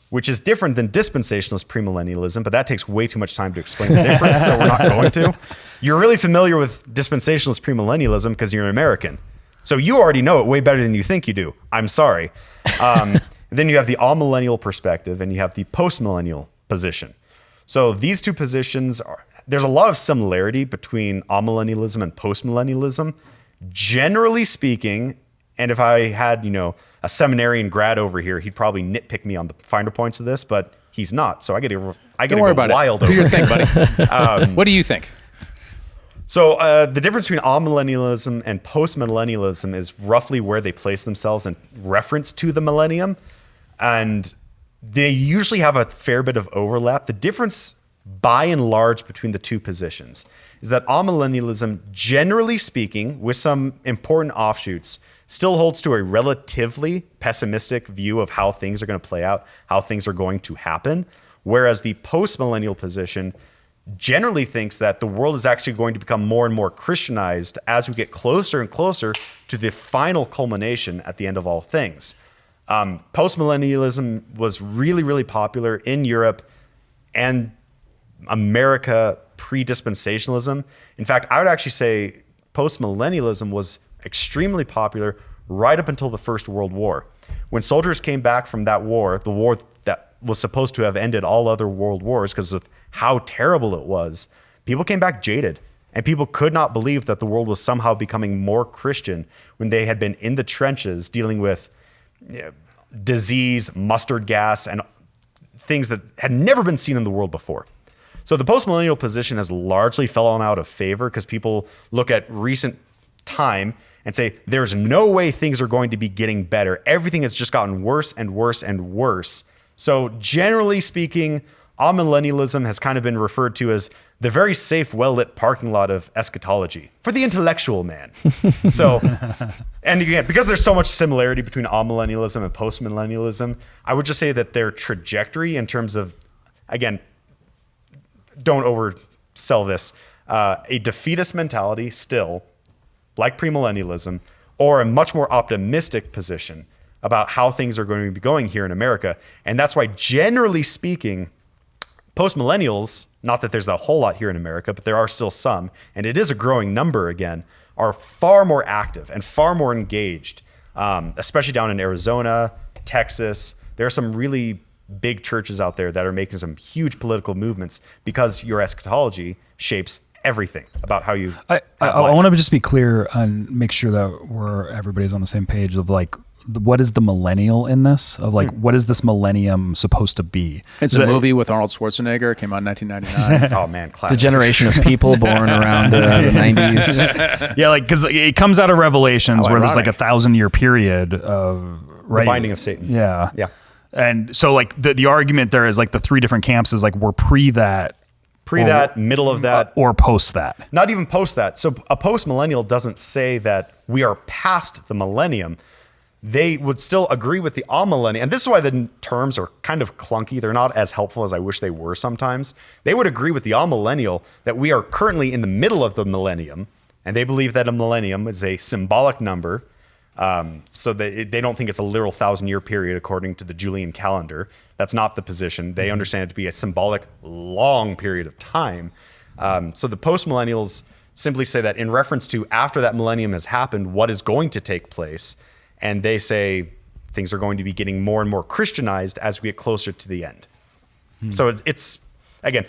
which is different than dispensationalist premillennialism, but that takes way too much time to explain the difference, so we're not going to. You're really familiar with dispensationalist premillennialism because you're an American. So you already know it way better than you think you do. I'm sorry. Then you have the amillennial perspective and you have the postmillennial position. So these two positions there's a lot of similarity between amillennialism and postmillennialism. Generally speaking, and if I had, a seminarian grad over here, he'd probably nitpick me on the finer points of this, but he's not. So I get to go wild over Do your it. thing, buddy. What do you think? So the difference between amillennialism and postmillennialism is roughly where they place themselves in reference to the millennium. And they usually have a fair bit of overlap. The difference by and large between the two positions is that amillennialism, generally speaking, with some important offshoots, still holds to a relatively pessimistic view of how things are going to play out, how things are going to happen. Whereas the postmillennial position generally thinks that the world is actually going to become more and more Christianized as we get closer and closer to the final culmination at the end of all things. Postmillennialism was really, really popular in Europe and America pre-dispensationalism. In fact, I would actually say postmillennialism was extremely popular right up until the First World War. When soldiers came back from that war, the war that was supposed to have ended all other world wars because of how terrible it was, people came back jaded. And people could not believe that the world was somehow becoming more Christian when they had been in the trenches dealing with disease, mustard gas, and things that had never been seen in the world before. So the postmillennial position has largely fallen out of favor because people look at recent time and say, there's no way things are going to be getting better. Everything has just gotten worse and worse and worse. So generally speaking, amillennialism has kind of been referred to as the very safe, well-lit parking lot of eschatology for the intellectual man. So, and again, because there's so much similarity between amillennialism and postmillennialism, I would just say that their trajectory in terms of, again, don't oversell this, a defeatist mentality still, like premillennialism, or a much more optimistic position about how things are going to be going here in America. And that's why, generally speaking, postmillennials, not that there's a whole lot here in America, but there are still some, and it is a growing number again, are far more active and far more engaged, especially down in Arizona, Texas. There are some really big churches out there that are making some huge political movements because your eschatology shapes everything about how you I want to just be clear and make sure that everybody's on the same page of like, what is the millennial in this? Of like, what is this millennium supposed to be? It's a movie with Arnold Schwarzenegger. It came out in 1999. Oh man, classic. It's a generation of people born around the 90s. Yeah, like because it comes out of Revelations How where there's like ironic. a 1,000-year period of The binding of Satan. Yeah, Yeah. And so like the argument there is like the three different camps is like we're pre that, Middle of that, or post that. not even post that. So a post-millennial doesn't say that we are past the millennium. They would still agree with the amillennial. And this is why the terms are kind of clunky. They're not as helpful as I wish they were sometimes. They would agree with the amillennial that we are currently in the middle of the millennium. And they believe that a millennium is a symbolic number. So they don't think it's a literal 1,000-year period according to the Julian calendar. That's not the position. They understand it to be a symbolic long period of time. So the post-millennials simply say that in reference to after that millennium has happened, what is going to take place. And they say things are going to be getting more and more Christianized as we get closer to the end. So it's again,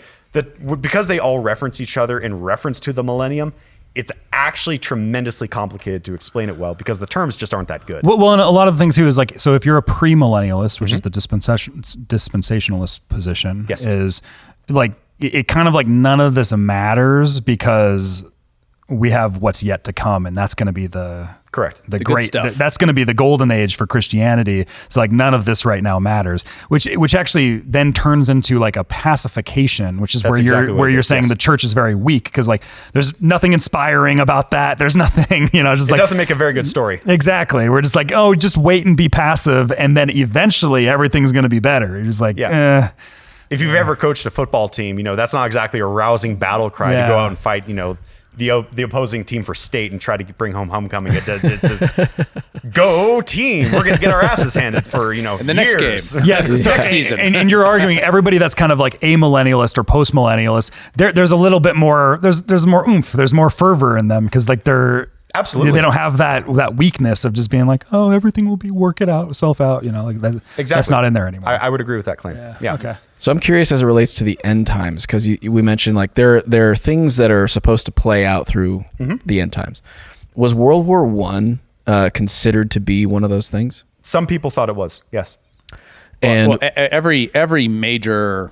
because they all reference each other in reference to the millennium, it's actually tremendously complicated to explain it well because the terms just aren't that good. Well, and a lot of the things too is like, so if you're a premillennialist, which is the dispensationalist position, Yes. is like it kind of like none of this matters because we have what's yet to come, and that's going to be Correct. the good great stuff. that's going to be the golden age for Christianity. So like none of this right now matters, which actually then turns into like a pacification, which is That's exactly what it you're is, saying yes. the church is very weak because like there's nothing inspiring about that. There's nothing, just It like doesn't make a very good story. exactly. We're just like, oh, just wait and be passive, and then eventually everything's going to be better. You're just like, Yeah. If you've ever coached a football team, that's not exactly a rousing battle cry to go out and fight, the opposing team for state and try to bring home homecoming. It's just, go team. We're going to get our asses handed for, In the next years. game. Yes, so, Next season. and you're arguing everybody that's kind of like a millennialist or post millennialist. There's a little bit more. There's more oomph. There's more fervor in them because like they're Absolutely. They don't have that weakness of just being like, oh, everything will work itself out. Like that. Exactly. That's not in there anymore. I would agree with that claim. Yeah. Okay. So I'm curious as it relates to the end times, because we mentioned like there are things that are supposed to play out through the end times. Was World War I considered to be one of those things? Some people thought it was, yes. And every major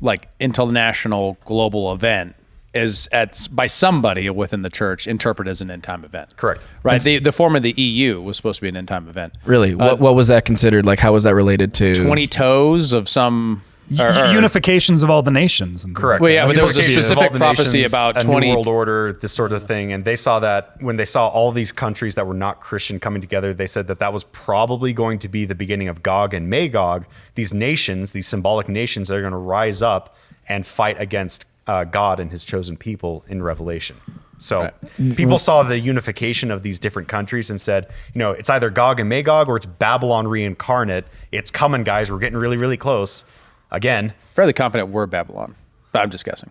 like international global event is by somebody within the church interpreted as an end time event. Correct. Right. The form of the EU was supposed to be an end time event. really, what was that considered? Like, how was that related to 20 toes of some Unifications of all the nations. And Correct. Well, yeah, but there was a Unification of specific all the prophecy nations, about a 20 New World Order, this sort of thing, and they saw that when they saw all these countries that were not Christian coming together, they said that was probably going to be the beginning of Gog and Magog. These nations, these symbolic nations, that are going to rise up and fight against God and His chosen people in Revelation. So people saw the unification of these different countries and said, it's either Gog and Magog or it's Babylon reincarnate. It's coming, guys. We're getting really, really close. Again, fairly confident we're Babylon, but I'm just guessing.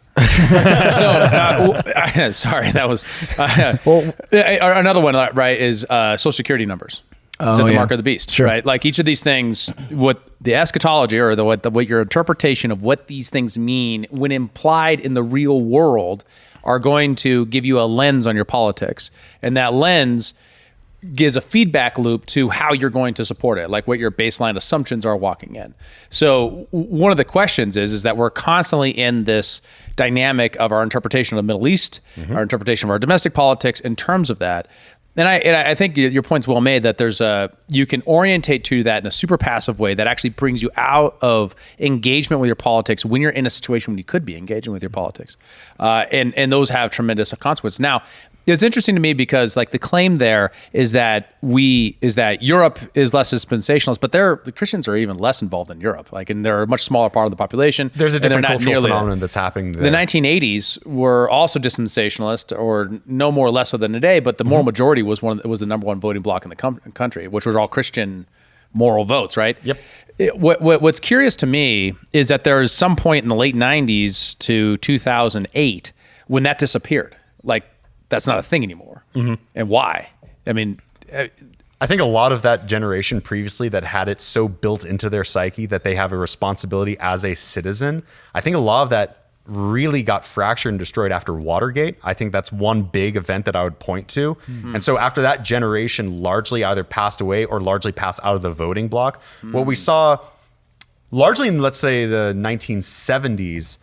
Sorry, that was another one. Right, is Social Security numbers. Is the mark of the beast? Sure. Right, like each of these things, what the eschatology or what your interpretation of what these things mean when implied in the real world are going to give you a lens on your politics, and that lens gives a feedback loop to how you're going to support it, like what your baseline assumptions are walking in. So one of the questions is that we're constantly in this dynamic of our interpretation of the Middle East, our interpretation of our domestic politics in terms of that. And I think your point's well made that you can orientate to that in a super passive way that actually brings you out of engagement with your politics when you're in a situation when you could be engaging with your politics. And those have tremendous consequences. Now, it's interesting to me because like the claim there is that Europe is less dispensationalist, but the Christians are even less involved in Europe. Like, and they're a much smaller part of the population. There's a different cultural nearly phenomenon that's happening there. The 1980s were also dispensationalist, or no more or less so than today, but the moral majority was the number one voting bloc in the country, which was all Christian moral votes, right? Yep. What's curious to me is that there's some point in the late 90s to 2008 when that disappeared. Like, that's not a thing anymore. And why? I mean, I think a lot of that generation previously that had it so built into their psyche that they have a responsibility as a citizen, I think a lot of that really got fractured and destroyed after Watergate. I think that's one big event that I would point to. And so after that generation largely either passed away or largely passed out of the voting block, what we saw largely in, let's say, the 1970s,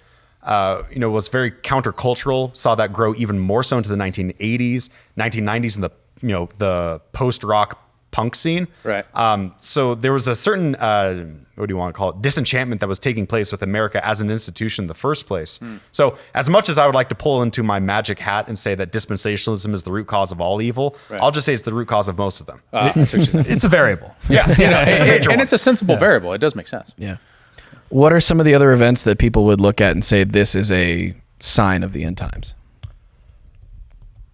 was very countercultural, saw that grow even more so into the 1980s, 1990s, and the post-rock punk scene. Right. So there was a certain, what do you want to call it, disenchantment that was taking place with America as an institution in the first place. So as much as I would like to pull into my magic hat and say that dispensationalism is the root cause of all evil, I'll just say it's the root cause of most of them. It's a variable. Yeah. It's a major one. It's a sensible variable. It does make sense. Yeah. What are some of the other events that people would look at and say this is a sign of the end times?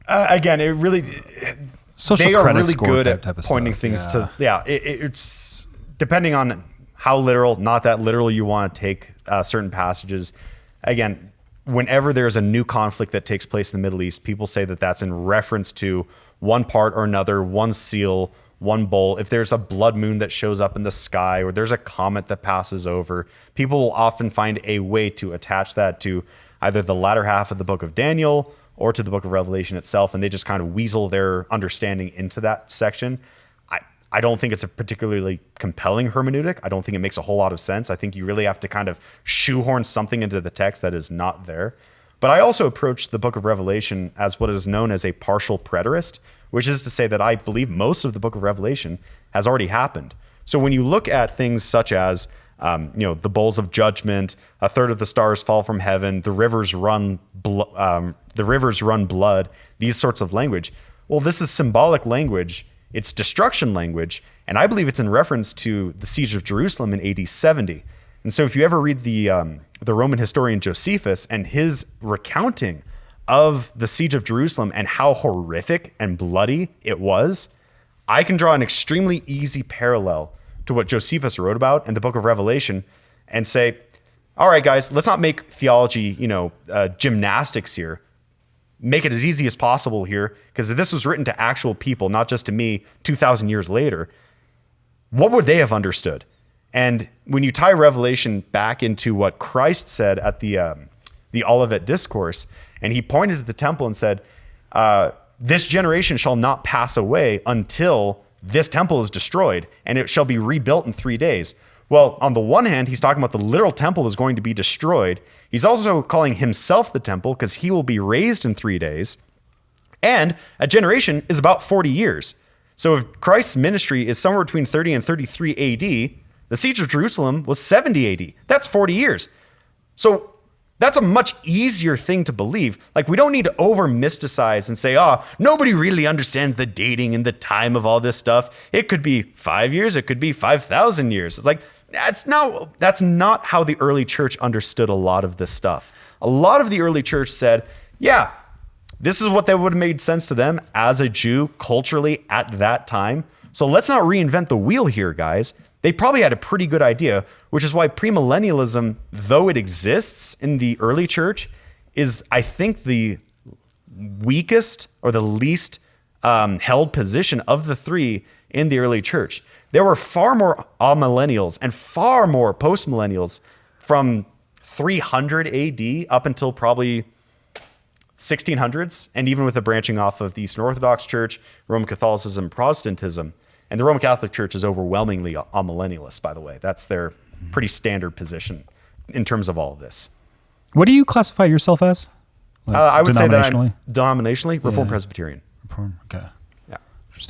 Again, it really... Social they are credit really score good at type of pointing stuff. things to... Yeah, it's depending on how literal, not that literal you want to take certain passages. Again, whenever there's a new conflict that takes place in the Middle East, people say that that's in reference to one part or another, one seal, one bowl. If there's a blood moon that shows up in the sky or there's a comet that passes over, people will often find a way to attach that to either the latter half of the book of Daniel or to the book of Revelation itself, and they just kind of weasel their understanding into that section. I don't think it's a particularly compelling hermeneutic. I don't think it makes a whole lot of sense. I think you really have to kind of shoehorn something into the text that is not there. But I also approach the book of Revelation as what is known as a partial preterist, which is to say that I believe most of the book of Revelation has already happened. So when you look at things such as, the bowls of judgment, a third of the stars fall from heaven, the rivers run blood, these sorts of language. Well, this is symbolic language. It's destruction language. And I believe it's in reference to the siege of Jerusalem in AD 70. And so if you ever read the Roman historian Josephus and his recounting of the siege of Jerusalem and how horrific and bloody it was, I can draw an extremely easy parallel to what Josephus wrote about in the book of Revelation and say, all right, guys, let's not make theology, gymnastics here. make it as easy as possible here, because if this was written to actual people, not just to me 2,000 years later, what would they have understood? And when you tie Revelation back into what Christ said at the Olivet Discourse, and he pointed to the temple and said, this generation shall not pass away until this temple is destroyed, and it shall be rebuilt in 3 days. Well, on the one hand, he's talking about the literal temple is going to be destroyed. He's also calling himself the temple because he will be raised in 3 days. And a generation is about 40 years. So if Christ's ministry is somewhere between 30 and 33 AD, the siege of Jerusalem was 70 AD. That's 40 years. So that's a much easier thing to believe. Like, we don't need to over mysticize and say, nobody really understands the dating and the time of all this stuff. It could be 5 years. It could be 5,000 years. It's like, that's not how the early church understood a lot of this stuff. A lot of the early church said, yeah, this is what that would have made sense to them as a Jew culturally at that time. So let's not reinvent the wheel here, guys. They probably had a pretty good idea, which is why premillennialism, though it exists in the early church, is, I think, the weakest or the least held position of the three in the early church. There were far more amillennials and far more postmillennials from 300 AD up until probably 1600s, and even with the branching off of the Eastern Orthodox Church, Roman Catholicism, Protestantism. And the Roman Catholic Church is overwhelmingly amillennialist, by the way. That's their pretty standard position in terms of all of this. What do you classify yourself as? Like, I would say that I'm denominationally Reformed Presbyterian. Okay. Yeah.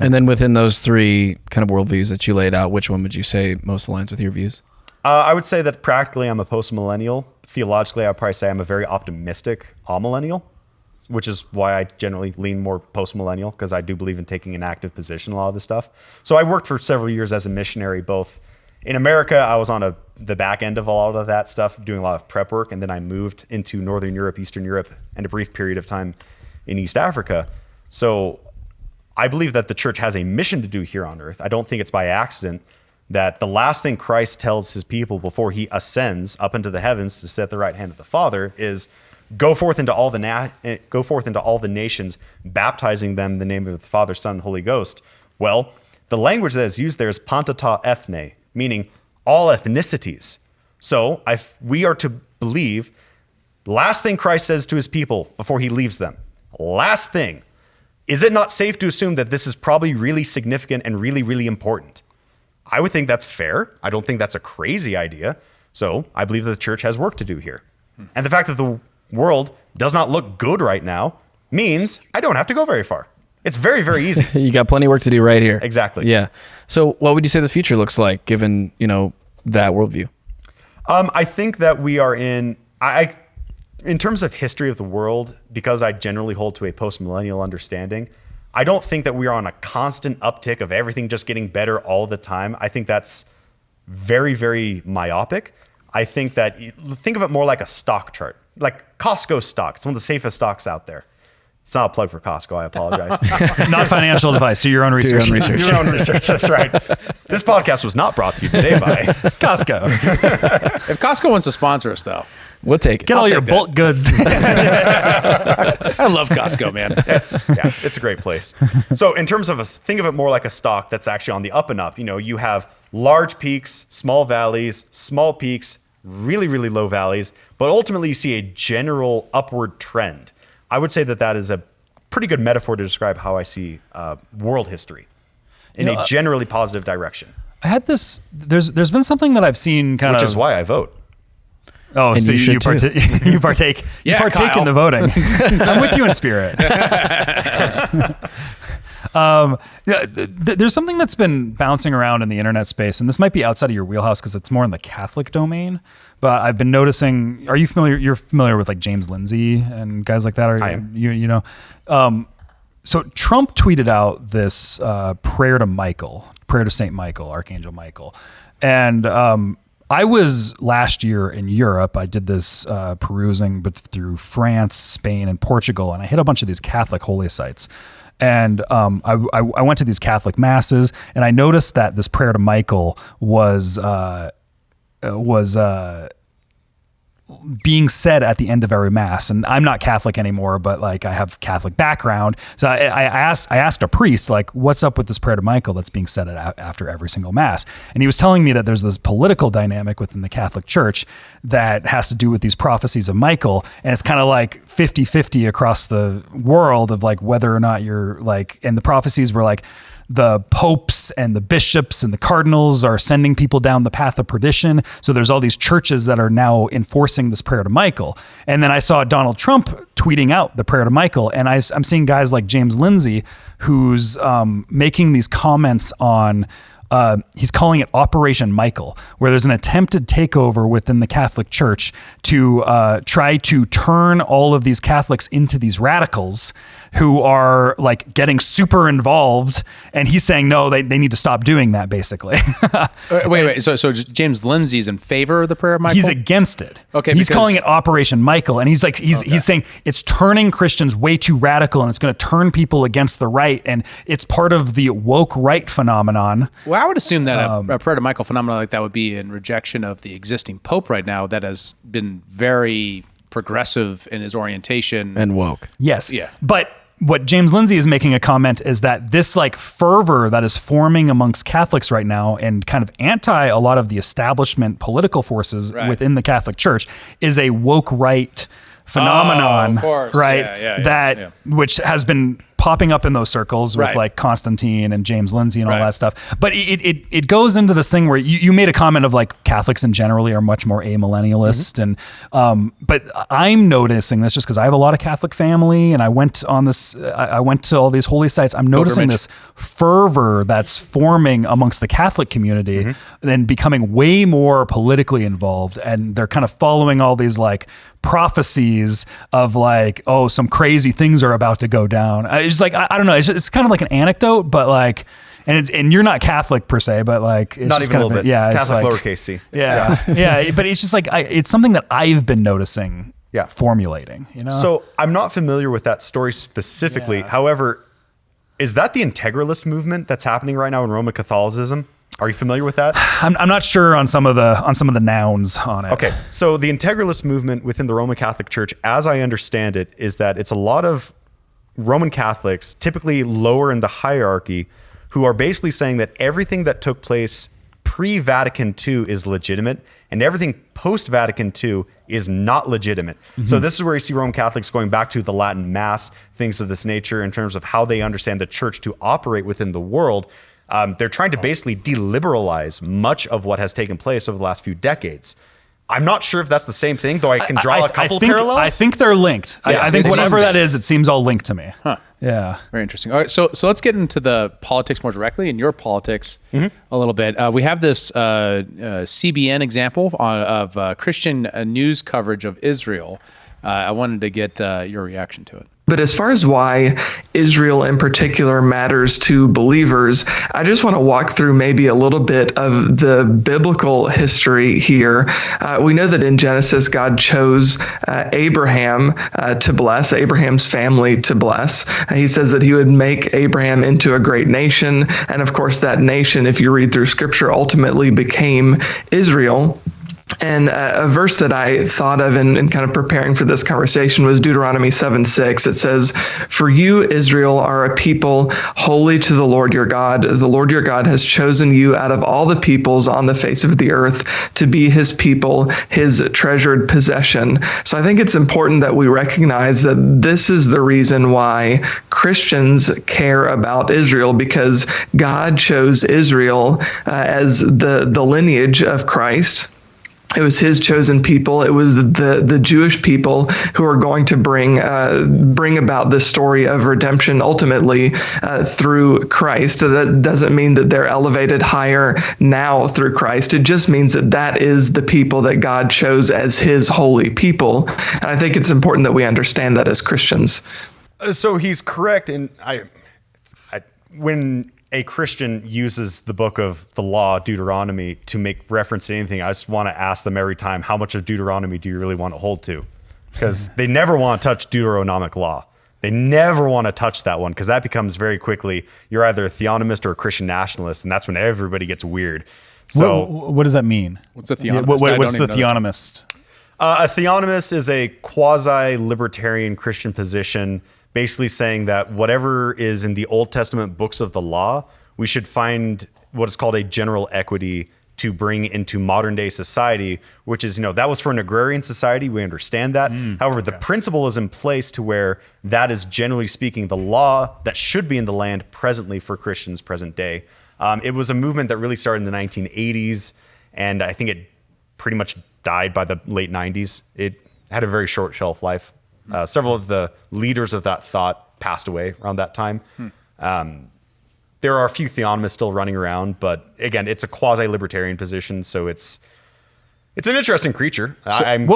And then within those three kind of worldviews that you laid out, which one would you say most aligns with your views? I would say that practically I'm a post-millennial. Theologically, I would probably say I'm a very optimistic amillennial, which is why I generally lean more post-millennial, because I do believe in taking an active position in a lot of this stuff. So I worked for several years as a missionary, both in America. I was on the back end of a lot of that stuff, doing a lot of prep work, and then I moved into Northern Europe, Eastern Europe, and a brief period of time in East Africa. So I believe that the church has a mission to do here on earth. I don't think it's by accident that the last thing Christ tells his people before he ascends up into the heavens to sit at the right hand of the Father is, go forth into all the nations, baptizing them in the name of the Father, Son, and Holy Ghost. Well, the language that is used there is pantata ethne, meaning all ethnicities. So we are to believe, last thing Christ says to his people before he leaves them, last thing, is it not safe to assume that this is probably really significant and really, really important? I would think that's fair. I don't think that's a crazy idea. So I believe that the church has work to do here. And the fact that the world does not look good right now means I don't have to go very far. It's very, very easy. You got plenty of work to do right here. Exactly. Yeah. So what would you say the future looks like given, that worldview? I think that we are in terms of history of the world, because I generally hold to a post-millennial understanding, I don't think that we are on a constant uptick of everything just getting better all the time. I think that's very, very myopic. I think think of it more like a stock chart, like Costco stock. It's one of the safest stocks out there. It's not a plug for Costco. I apologize. Not financial advice. Do your own research. Do your own research. That's right. This podcast was not brought to you today by Costco. If Costco wants to sponsor us, though, We'll take it. Get all your take bulk goods. I love Costco, man. It's a great place. So in terms of think of it more like a stock that's actually on the up and up. You have large peaks, small valleys, small peaks, really, really low valleys, but ultimately you see a general upward trend. I would say that is a pretty good metaphor to describe how I see world history in a generally positive direction. I had this. There's been something that I've seen which is why I vote. Oh, and so you partake. You partake Kyle. in the voting. I'm with you in spirit. There's something that's been bouncing around in the internet space, and this might be outside of your wheelhouse because it's more in the Catholic domain. But I've been noticing. Are you familiar? You're familiar with like James Lindsay and guys like that? I am. You know. So Trump tweeted out this prayer to Saint Michael, Archangel Michael, and I was last year in Europe. I did this perusing, but through France, Spain, and Portugal, and I hit a bunch of these Catholic holy sites. And I went to these Catholic masses, and I noticed that this prayer to Michael was being said at the end of every mass. And I'm not Catholic anymore, but like I have Catholic background. So I asked a priest, like, what's up with this prayer to Michael that's being said after every single mass? And he was telling me that there's this political dynamic within the Catholic Church that has to do with these prophecies of Michael. And it's kind of like 50-50 across the world of like whether or not you're like, and the prophecies were like, the popes and the bishops and the cardinals are sending people down the path of perdition. So there's all these churches that are now enforcing this prayer to Michael. And then I saw Donald Trump tweeting out the prayer to Michael. And I'm seeing guys like James Lindsay, who's making these comments on, he's calling it Operation Michael, where there's an attempted takeover within the Catholic Church to try to turn all of these Catholics into these radicals who are like getting super involved. And he's saying, no, they need to stop doing that, basically. Wait. So James Lindsay's in favor of the prayer of Michael? He's against it. Okay. He's calling it Operation Michael. And he's like, he's saying it's turning Christians way too radical and it's going to turn people against the right. And it's part of the woke right phenomenon. Well, I would assume that a prayer to Michael phenomenon like that would be in rejection of the existing Pope right now that has been very progressive in his orientation. And woke. Yes. Yeah. But what James Lindsay is making a comment is that this like fervor that is forming amongst Catholics right now and kind of anti a lot of the establishment political forces within the Catholic Church is a woke right phenomenon, of course. right? Which has been popping up in those circles with like Constantine and James Lindsay and all that stuff. But it goes into this thing where you made a comment of like Catholics in generally are much more amillennialist. And, but I'm noticing this just because I have a lot of Catholic family and I went to all these holy sites. I'm noticing this fervor that's forming amongst the Catholic community and becoming way more politically involved. And they're kind of following all these like prophecies of like, oh, some crazy things are about to go down. It's just like, I don't know. It's kind of like an anecdote, but like, and you're not Catholic per se, but like, it's Not just even kind a little of, bit. yeah, Catholic it's like, lowercase c. Yeah. But it's just like, it's something that I've been noticing formulating, you know? So I'm not familiar with that story specifically. Yeah. However, is that the integralist movement that's happening right now in Roman Catholicism? Are you familiar with that? I'm not sure on some of the nouns on it. Okay, so the integralist movement within the Roman Catholic Church, as I understand it, is that it's a lot of Roman Catholics, typically lower in the hierarchy, who are basically saying that everything that took place pre-Vatican II is legitimate and everything post-Vatican II is not legitimate. So this is where you see Roman Catholics going back to the Latin Mass, things of this nature in terms of how they understand the church to operate within the world. They're trying to basically deliberalize much of what has taken place over the last few decades. I'm not sure if that's the same thing, though I can draw a couple parallels. I think they're linked. Yes, I think it whatever seems- that is, it seems all linked to me. Huh. Yeah. Very interesting. All right, so let's get into the politics more directly, and your politics a little bit. We have this CBN example of Christian news coverage of Israel. I wanted to get your reaction to it. But as far as why Israel in particular matters to believers, I just want to walk through maybe a little bit of the biblical history here. We know that in Genesis, God chose Abraham to bless, Abraham's family to bless. He says that he would make Abraham into a great nation. And of course, that nation, if you read through scripture, ultimately became Israel. And a verse that I thought of in kind of preparing for this conversation was Deuteronomy 7:6. It says, "For you, Israel, are a people holy to the Lord your God. The Lord your God has chosen you out of all the peoples on the face of the earth to be his people, his treasured possession." So I think it's important that we recognize that this is the reason why Christians care about Israel, because God chose Israel as the lineage of Christ. It was his chosen people. It was the Jewish people who are going to bring about this story of redemption ultimately through Christ. So that doesn't mean that they're elevated higher now through Christ. It just means that that is the people that God chose as his holy people. And I think it's important that we understand that as Christians. So he's correct. And when a Christian uses the book of the law, Deuteronomy, to make reference to anything, I just want to ask them every time, how much of Deuteronomy do you really want to hold to? Because they never want to touch Deuteronomic law. They never want to touch that one, because that becomes very quickly, you're either a theonomist or a Christian nationalist, and that's when everybody gets weird. So what does that mean? What's a theonomist? What's the theonomist? A theonomist is a quasi-libertarian Christian position, basically saying that whatever is in the Old Testament books of the law, we should find what is called a general equity to bring into modern day society, which is, that was for an agrarian society. We understand that. However, the principle is in place to where that is, generally speaking, the law that should be in the land presently for Christians present day. It was a movement that really started in the 1980s, and I think it pretty much died by the late 90s. It had a very short shelf life. Several of the leaders of that thought passed away around that time. There are a few theonomists still running around, but again, it's a quasi-libertarian position, so it's an interesting creature. And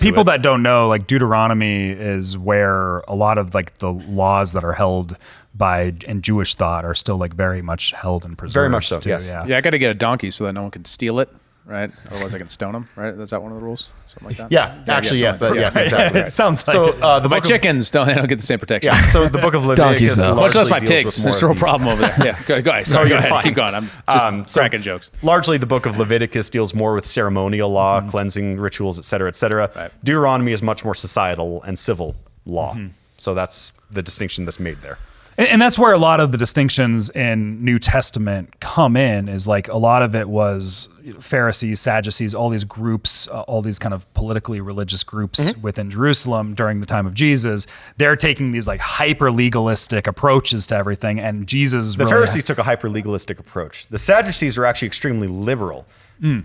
people that don't know, like Deuteronomy is where a lot of like the laws that are held by in Jewish thought are still like very much held and preserved. Very much so, too, yes. Yeah, I got to get a donkey so that no one can steal it, right? Otherwise, I can stone them, right? Is that one of the rules? Something like that. Yeah, actually, yes, yes, exactly. It sounds like So it. My chickens don't get the same protection. Yeah, so the book of Leviticus Donkeys, though. Much less my largely deals pigs. with more There's of no the- problem over there. Yeah, go ahead. Sorry, go you're ahead. fine. Keep going. I'm just cracking jokes. Largely, the book of Leviticus deals more with ceremonial law, cleansing rituals, et cetera, et cetera. Right. Deuteronomy is much more societal and civil law. So that's the distinction that's made there. And that's where a lot of the distinctions in New Testament come in, is like a lot of it was Pharisees, Sadducees, all these groups, all these kind of politically religious groups within Jerusalem during the time of Jesus. They're taking these like hyper legalistic approaches to everything. And Jesus The Pharisees took a hyper legalistic approach. The Sadducees were actually extremely liberal.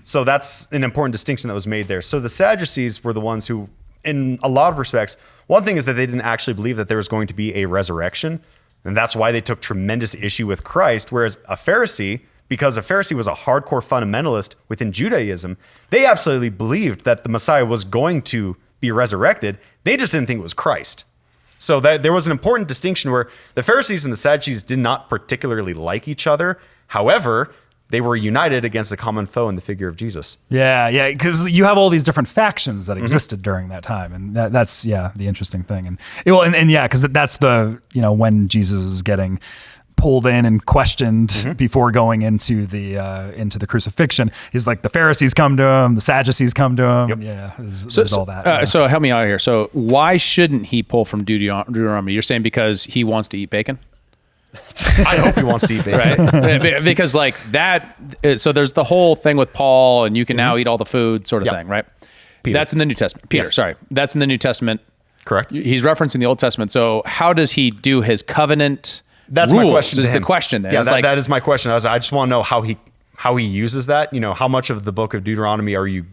So that's an important distinction that was made there. So the Sadducees were the ones who, in a lot of respects, one thing is that they didn't actually believe that there was going to be a resurrection. And that's why they took tremendous issue with Christ. Whereas a Pharisee, because a Pharisee was a hardcore fundamentalist within Judaism, they absolutely believed that the Messiah was going to be resurrected. They just didn't think it was Christ. So that there was an important distinction where the Pharisees and the Sadducees did not particularly like each other. However, they were united against a common foe in the figure of Jesus. Yeah, because you have all these different factions that existed during that time, and that's the interesting thing. And because that's the when Jesus is getting pulled in and questioned before going into the crucifixion, is like the Pharisees come to him, the Sadducees come to him. Yep. There's all that. So help me out here. So why shouldn't he pull from Deuteronomy? You're saying because he wants to eat bacon? I hope he wants to eat bacon. Right? Because like that, so there's the whole thing with Paul, and you can now eat all the food sort of thing, right? Peter. That's in the New Testament. Peter, Yes. sorry. That's in the New Testament. Correct. He's referencing the Old Testament. So how does he do his covenant That's rules? my question. Is to the him. question then? Yeah, It's that is my question. I just want to know how he uses that. How much of the book of Deuteronomy are you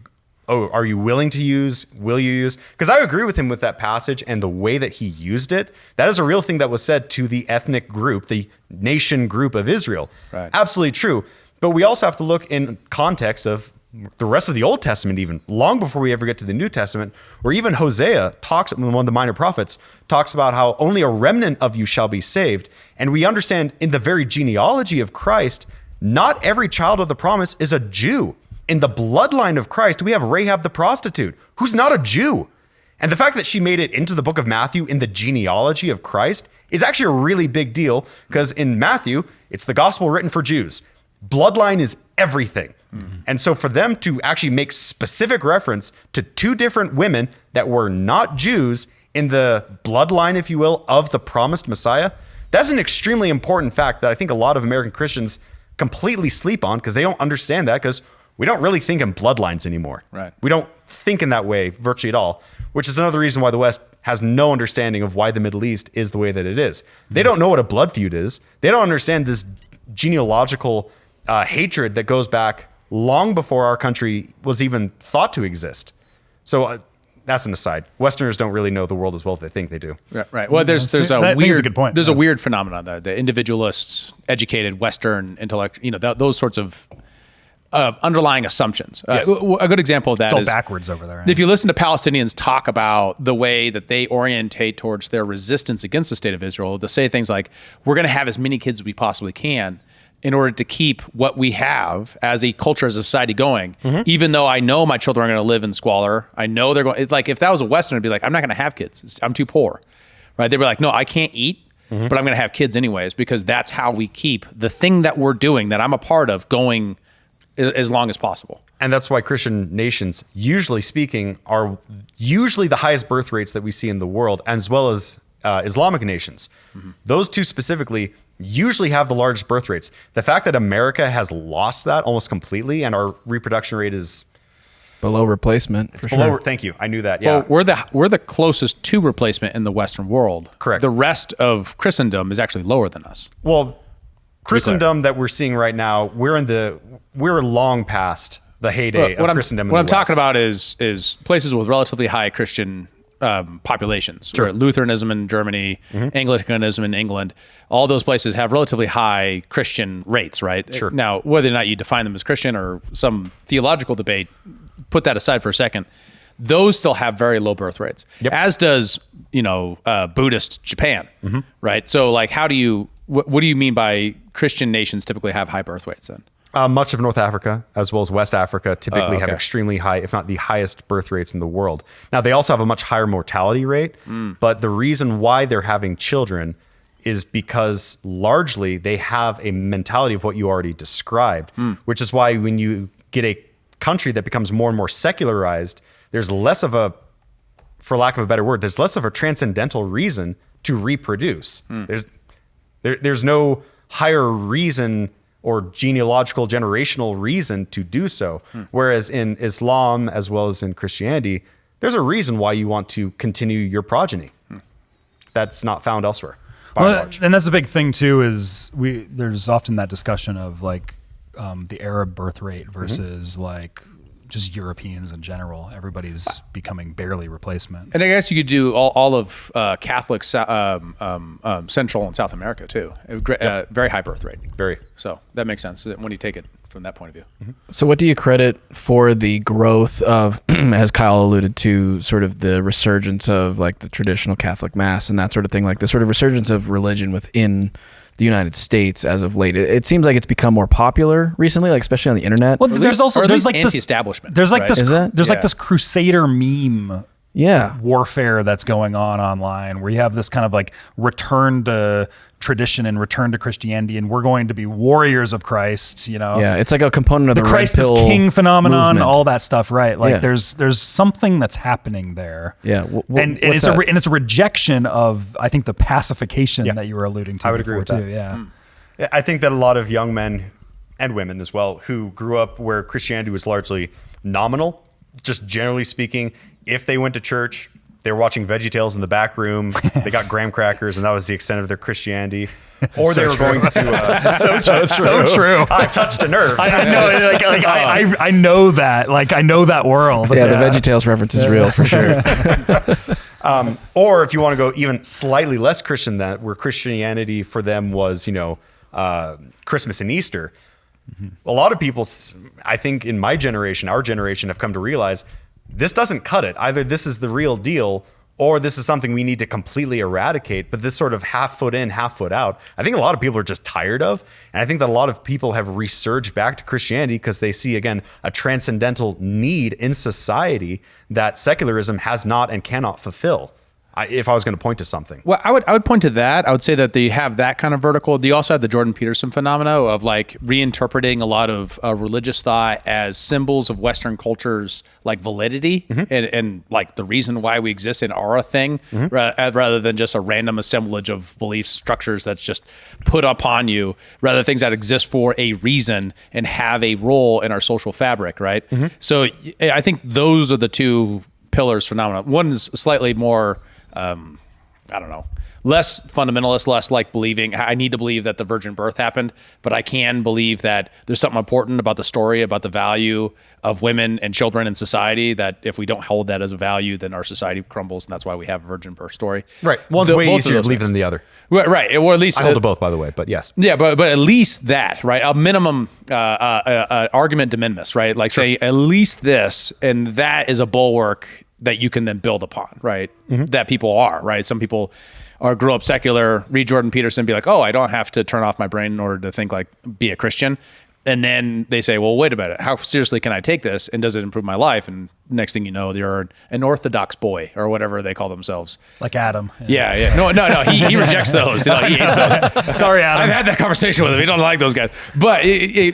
willing to use? Will you use? Because I agree with him with that passage and the way that he used it. That is a real thing that was said to the ethnic group, the nation group of Israel. Right. Absolutely true. But we also have to look in context of the rest of the Old Testament, even long before we ever get to the New Testament, where even Hosea talks, one of the minor prophets, talks about how only a remnant of you shall be saved. And we understand in the very genealogy of Christ, not every child of the promise is a Jew. In the bloodline of Christ, we have Rahab the prostitute, who's not a Jew. And the fact that she made it into the book of Matthew in the genealogy of Christ is actually a really big deal, because in Matthew, it's the gospel written for Jews. Bloodline is everything. And so for them to actually make specific reference to two different women that were not Jews in the bloodline, if you will, of the promised Messiah, that's an extremely important fact that I think a lot of American Christians completely sleep on, because they don't understand that, because we don't really think in bloodlines anymore. Right. We don't think in that way virtually at all, which is another reason why the West has no understanding of why the Middle East is the way that it is. They don't know what a blood feud is. They don't understand this genealogical hatred that goes back long before our country was even thought to exist. So that's an aside. Westerners don't really know the world as well as they think they do. Right. Well, there's a that weird is a good point. There's a weird phenomenon there. The individualists, educated Western intellect, those sorts of underlying assumptions. Yes. A good example of that It's all is backwards over there. if you listen to Palestinians talk about the way that they orientate towards their resistance against the state of Israel, they'll say things like, "We're going to have as many kids as we possibly can in order to keep what we have as a culture, as a society going, even though I know my children are going to live in squalor. I know they're going, it's like if that was a Westerner, I'd be like, I'm not going to have kids. I'm too poor, right? They'd be like, no, I can't eat, but I'm going to have kids anyways, because that's how we keep the thing that we're doing, that I'm a part of, going as long as possible. And that's why Christian nations, usually speaking, are usually the highest birth rates that we see in the world, as well as Islamic nations. Those two specifically usually have the largest birth rates. The fact that America has lost that almost completely and our reproduction rate is below replacement. For below. sure. Thank you. I knew that. Yeah. Well, we're the closest to replacement in the Western world. Correct. The rest of Christendom is actually lower than us. Well, Christendom that we're seeing right now, we're long past the heyday of Christendom. What I'm talking about is places with relatively high Christian populations. Sure. Where Lutheranism in Germany, Anglicanism in England, all those places have relatively high Christian rates, right? Sure. Now, whether or not you define them as Christian or some theological debate, put that aside for a second. Those still have very low birth rates, as does Buddhist Japan, right? So, like, how do you? What do you mean by Christian nations typically have high birth rates then? Much of North Africa, as well as West Africa, typically have okay. extremely high, if not the highest birth rates in the world. Now, they also have a much higher mortality rate, but the reason why they're having children is because largely they have a mentality of what you already described, which is why when you get a country that becomes more and more secularized, there's less of a, for lack of a better word, there's less of a transcendental reason to reproduce. There's no higher reason or genealogical generational reason to do so. Whereas in Islam, as well as in Christianity, there's a reason why you want to continue your progeny. That's not found elsewhere. By and large. And that's a big thing too, is there's often that discussion of like the Arab birth rate versus like just Europeans in general. Everybody's becoming barely replacement. And I guess you could do all of Catholic Central and South America too. Very high birth rate. Very. So that makes sense when you take it from that point of view. So what do you credit for the growth of, as Kyle alluded to, sort of the resurgence of like the traditional Catholic Mass and that sort of thing, like the sort of resurgence of religion within the United States as of late? It seems like it's become more popular recently, like especially on the internet. Well, there's like anti-establishment. There's like right? this like this crusader meme Yeah. warfare that's going on online, where you have this kind of like return to tradition and return to Christianity, and we're going to be warriors of Christ, Yeah, it's like a component of the Christ red is pill king phenomenon, movement. all that stuff, right? Like Yeah. there's something that's happening there. Yeah, and what's it's a rejection of, I think, the pacification Yeah. that you were alluding to. I would agree before with too. that. Yeah. I think that a lot of young men and women as well who grew up where Christianity was largely nominal, just generally speaking, if they went to church, they were watching VeggieTales in the back room, they got graham crackers, and that was the extent of their Christianity. Or they were going to So true. I've touched a nerve. I know, I know that. Like, I know that world. Yeah, the VeggieTales reference is real for sure. Or if you want to go even slightly less Christian, that where Christianity for them was, Christmas and Easter. A lot of people, I think in my generation, our generation, have come to realize this doesn't cut it. Either this is the real deal, or this is something we need to completely eradicate. But this sort of half foot in, half foot out, I think a lot of people are just tired of. And I think that a lot of people have resurged back to Christianity because they see, again, a transcendental need in society that secularism has not and cannot fulfill. If I was going to point to something. Well, I would point to that. I would say that they have that kind of vertical. You also have the Jordan Peterson phenomena of like reinterpreting a lot of religious thought as symbols of Western culture's like validity and like the reason why we exist and are a thing, rather than just a random assemblage of belief structures that's just put upon you, rather things that exist for a reason and have a role in our social fabric, right? So I think those are the two pillars phenomena. One is slightly more less fundamentalist, less like believing I need to believe that the virgin birth happened, but I can believe that there's something important about the story, about the value of women and children in society, that if we don't hold that as a value, then our society crumbles, and that's why we have a virgin birth story. Right. One's way easier to believe than the other. Right. Or at least I hold to both, by the way, but yes. Yeah, but at least that, right? A minimum argument de minimis, right? Like say at least this, and that is a bulwark that you can then build upon, right? That people are, right? Some people grow up secular, read Jordan Peterson, be like, oh, I don't have to turn off my brain in order to think like, be a Christian. And then they say, well, wait a minute, how seriously can I take this? And does it improve my life? And next thing you know, they're an Orthodox boy or whatever they call themselves. Like Adam. Yeah. No. He rejects those. He hates those. Sorry, Adam. I've had that conversation with him. He don't like those guys. But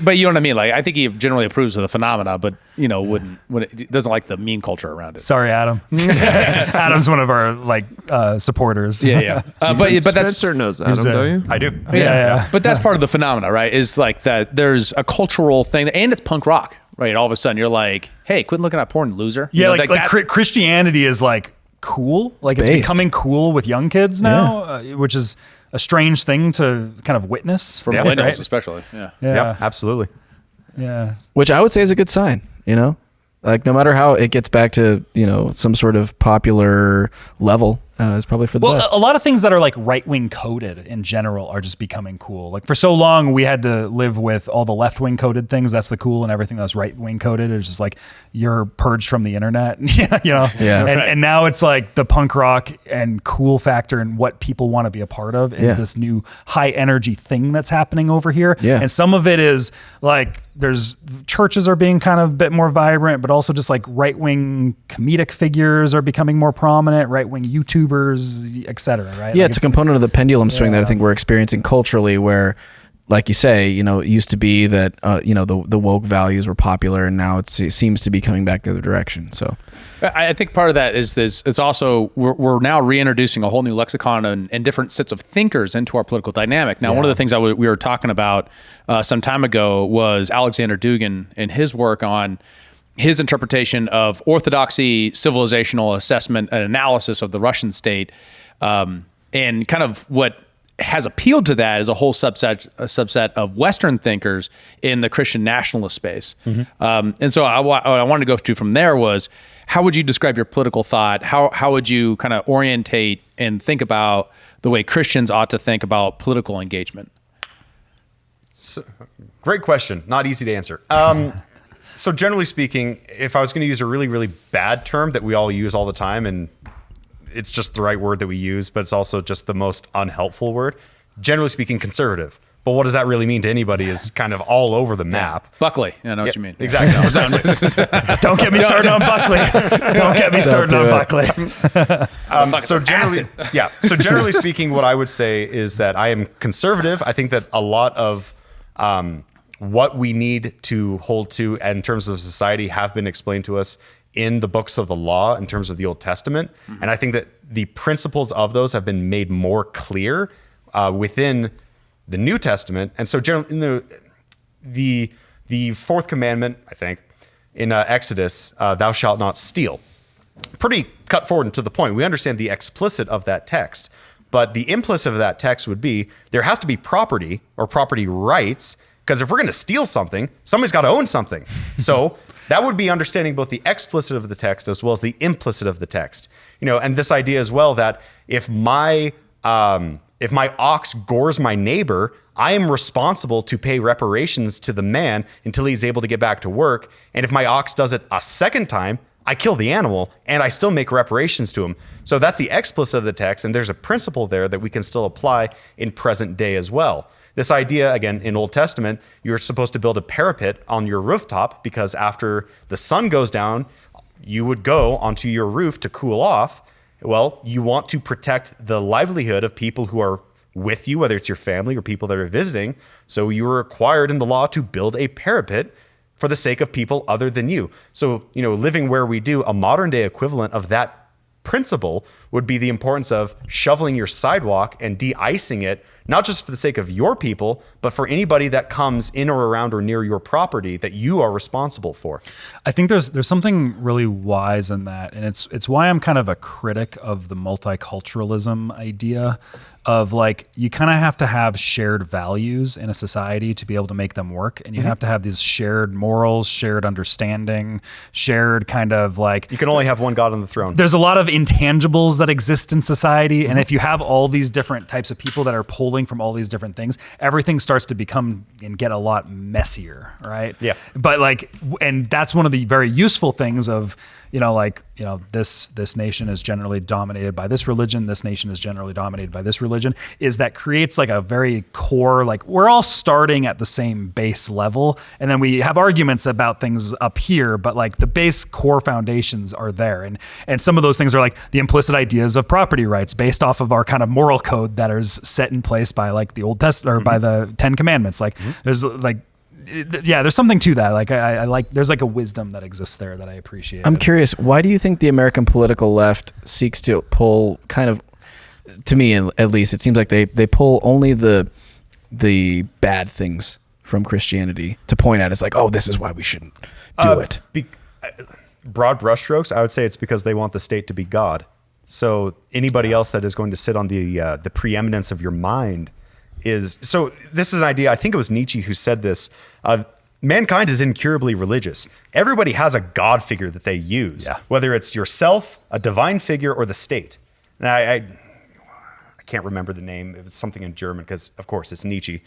but you know what I mean? Like, I think he generally approves of the phenomena, but doesn't like the meme culture around it. Sorry, Adam. Adam's one of our supporters. Yeah. But that's Spencer knows Adam, don't you? I do. Yeah. But that's part of the phenomena, right? Is like that there's a cultural thing, and it's punk rock, right? All of a sudden you're like, hey, quit looking at porn, loser. Yeah, You know, that- Christianity is like cool. Like it's based. becoming cool with young kids now, which is a strange thing to kind of witness. for Yeah, millennials right? especially. Yeah. Yeah, absolutely. Yeah. Which I would say is a good sign, like no matter how it gets back to, some sort of popular level, is probably for the Well, best. a lot of things that are like right-wing coded in general are just becoming cool. Like for so long, we had to live with all the left-wing coded things. That's the cool, and everything that's right-wing coded is just like you're purged from the internet. Yeah. And now it's like the punk rock and cool factor and what people want to be a part of is this new high-energy thing that's happening over here. Yeah. And some of it is like there's churches are being kind of a bit more vibrant, but also just like right-wing comedic figures are becoming more prominent, right-wing YouTubers, et cetera, right? Yeah, Like it's a component of the pendulum swing that I think we're experiencing culturally where, like you say, it used to be that, the woke values were popular and now it seems to be coming back the other direction. So I think part of that is this. It's also we're now reintroducing a whole new lexicon and different sets of thinkers into our political dynamic. Now, one of the things we were talking about some time ago was Alexander Dugin and his work on his interpretation of orthodoxy, civilizational assessment and analysis of the Russian state, and kind of what has appealed to that is a whole subset of Western thinkers in the Christian nationalist space. And so what I wanted to go to from there was, how would you describe your political thought? How would you kind of orientate and think about the way Christians ought to think about political engagement? Great question. Not easy to answer. So generally speaking, if I was going to use a really, really bad term that we all use all the time, and it's just the right word that we use, but it's also just the most unhelpful word, generally speaking, conservative. But what does that really mean to anybody is kind of all over the map. Buckley, I know what you mean. Exactly. Don't get me started on Buckley. Don't get me started on Buckley. So generally speaking, what I would say is that I am conservative. I think that a lot of what we need to hold to in terms of society have been explained to us in the books of the law in terms of the Old Testament. And I think that the principles of those have been made more clear within the New Testament. And so generally, the fourth commandment, I think, in Exodus, thou shalt not steal. Pretty cut forward and to the point. We understand the explicit of that text, but the implicit of that text would be there has to be property or property rights, because if we're going to steal something, somebody's got to own something. So that would be understanding both the explicit of the text as well as the implicit of the text. And this idea as well that if my ox gores my neighbor, I am responsible to pay reparations to the man until he's able to get back to work. And if my ox does it a second time, I kill the animal and I still make reparations to him. So that's the explicit of the text. And there's a principle there that we can still apply in present day as well. This idea, again, in Old Testament, you're supposed to build a parapet on your rooftop because after the sun goes down, you would go onto your roof to cool off. Well, you want to protect the livelihood of people who are with you, whether it's your family or people that are visiting. So you were required in the law to build a parapet for the sake of people other than you. So, living where we do, a modern day equivalent of that principle would be the importance of shoveling your sidewalk and de-icing it, not just for the sake of your people, but for anybody that comes in or around or near your property that you are responsible for. I think there's something really wise in that, and it's why I'm kind of a critic of the multiculturalism idea of like you kind of have to have shared values in a society to be able to make them work, and you have to have these shared morals, shared understanding, shared kind of like You can only have one God on the throne. there's a lot of intangibles that exist in society, and if you have all these different types of people that are pulling from all these different things, everything starts to become and get a lot messier, right? Yeah. But and that's one of the very useful things of this nation is generally dominated by this religion, this nation is generally dominated by this religion, is that creates like a very core, like we're all starting at the same base level, and then we have arguments about things up here, but like the base core foundations are there. And some of those things are like the implicit ideas of property rights based off of our kind of moral code that is set in place by like the Old Testament or by the 10 Commandments. Like there's like, there's something to that. Like I like, there's like a wisdom that exists there that I appreciate. I'm curious, why do you think the American political left seeks to pull kind of, to me at least, it seems like they pull only the bad things from Christianity to point at? It's like, oh, this is why we shouldn't do it. Broad brushstrokes, I would say it's because they want the state to be God. So anybody else that is going to sit on the preeminence of your mind so this is an idea, I think it was Nietzsche who said this, mankind is incurably religious. Everybody has a God figure that they use, whether it's yourself, a divine figure, or the state. And I can't remember the name. It was something in German because, of course, it's Nietzsche.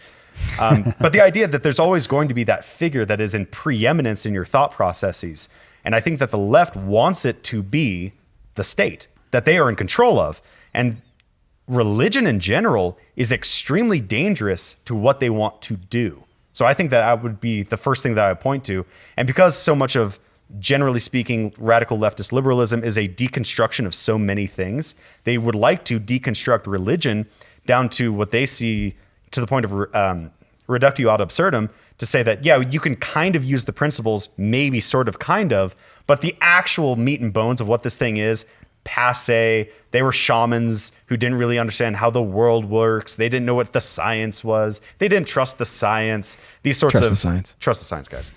But the idea that there's always going to be that figure that is in preeminence in your thought processes. And I think that the left wants it to be the state that they are in control of. And religion in general is extremely dangerous to what they want to do. So I think that would be the first thing that I would point to. And because so much of, generally speaking, radical leftist liberalism is a deconstruction of so many things, they would like to deconstruct religion down to what they see to the point of reductio ad absurdum, to say that, yeah, you can kind of use the principles, maybe sort of kind of, but the actual meat and bones of what this thing is, passe. They were shamans who didn't really understand how the world works. They didn't know what the science was. They didn't trust the science. These sorts Trust of the science. Trust the science, guys.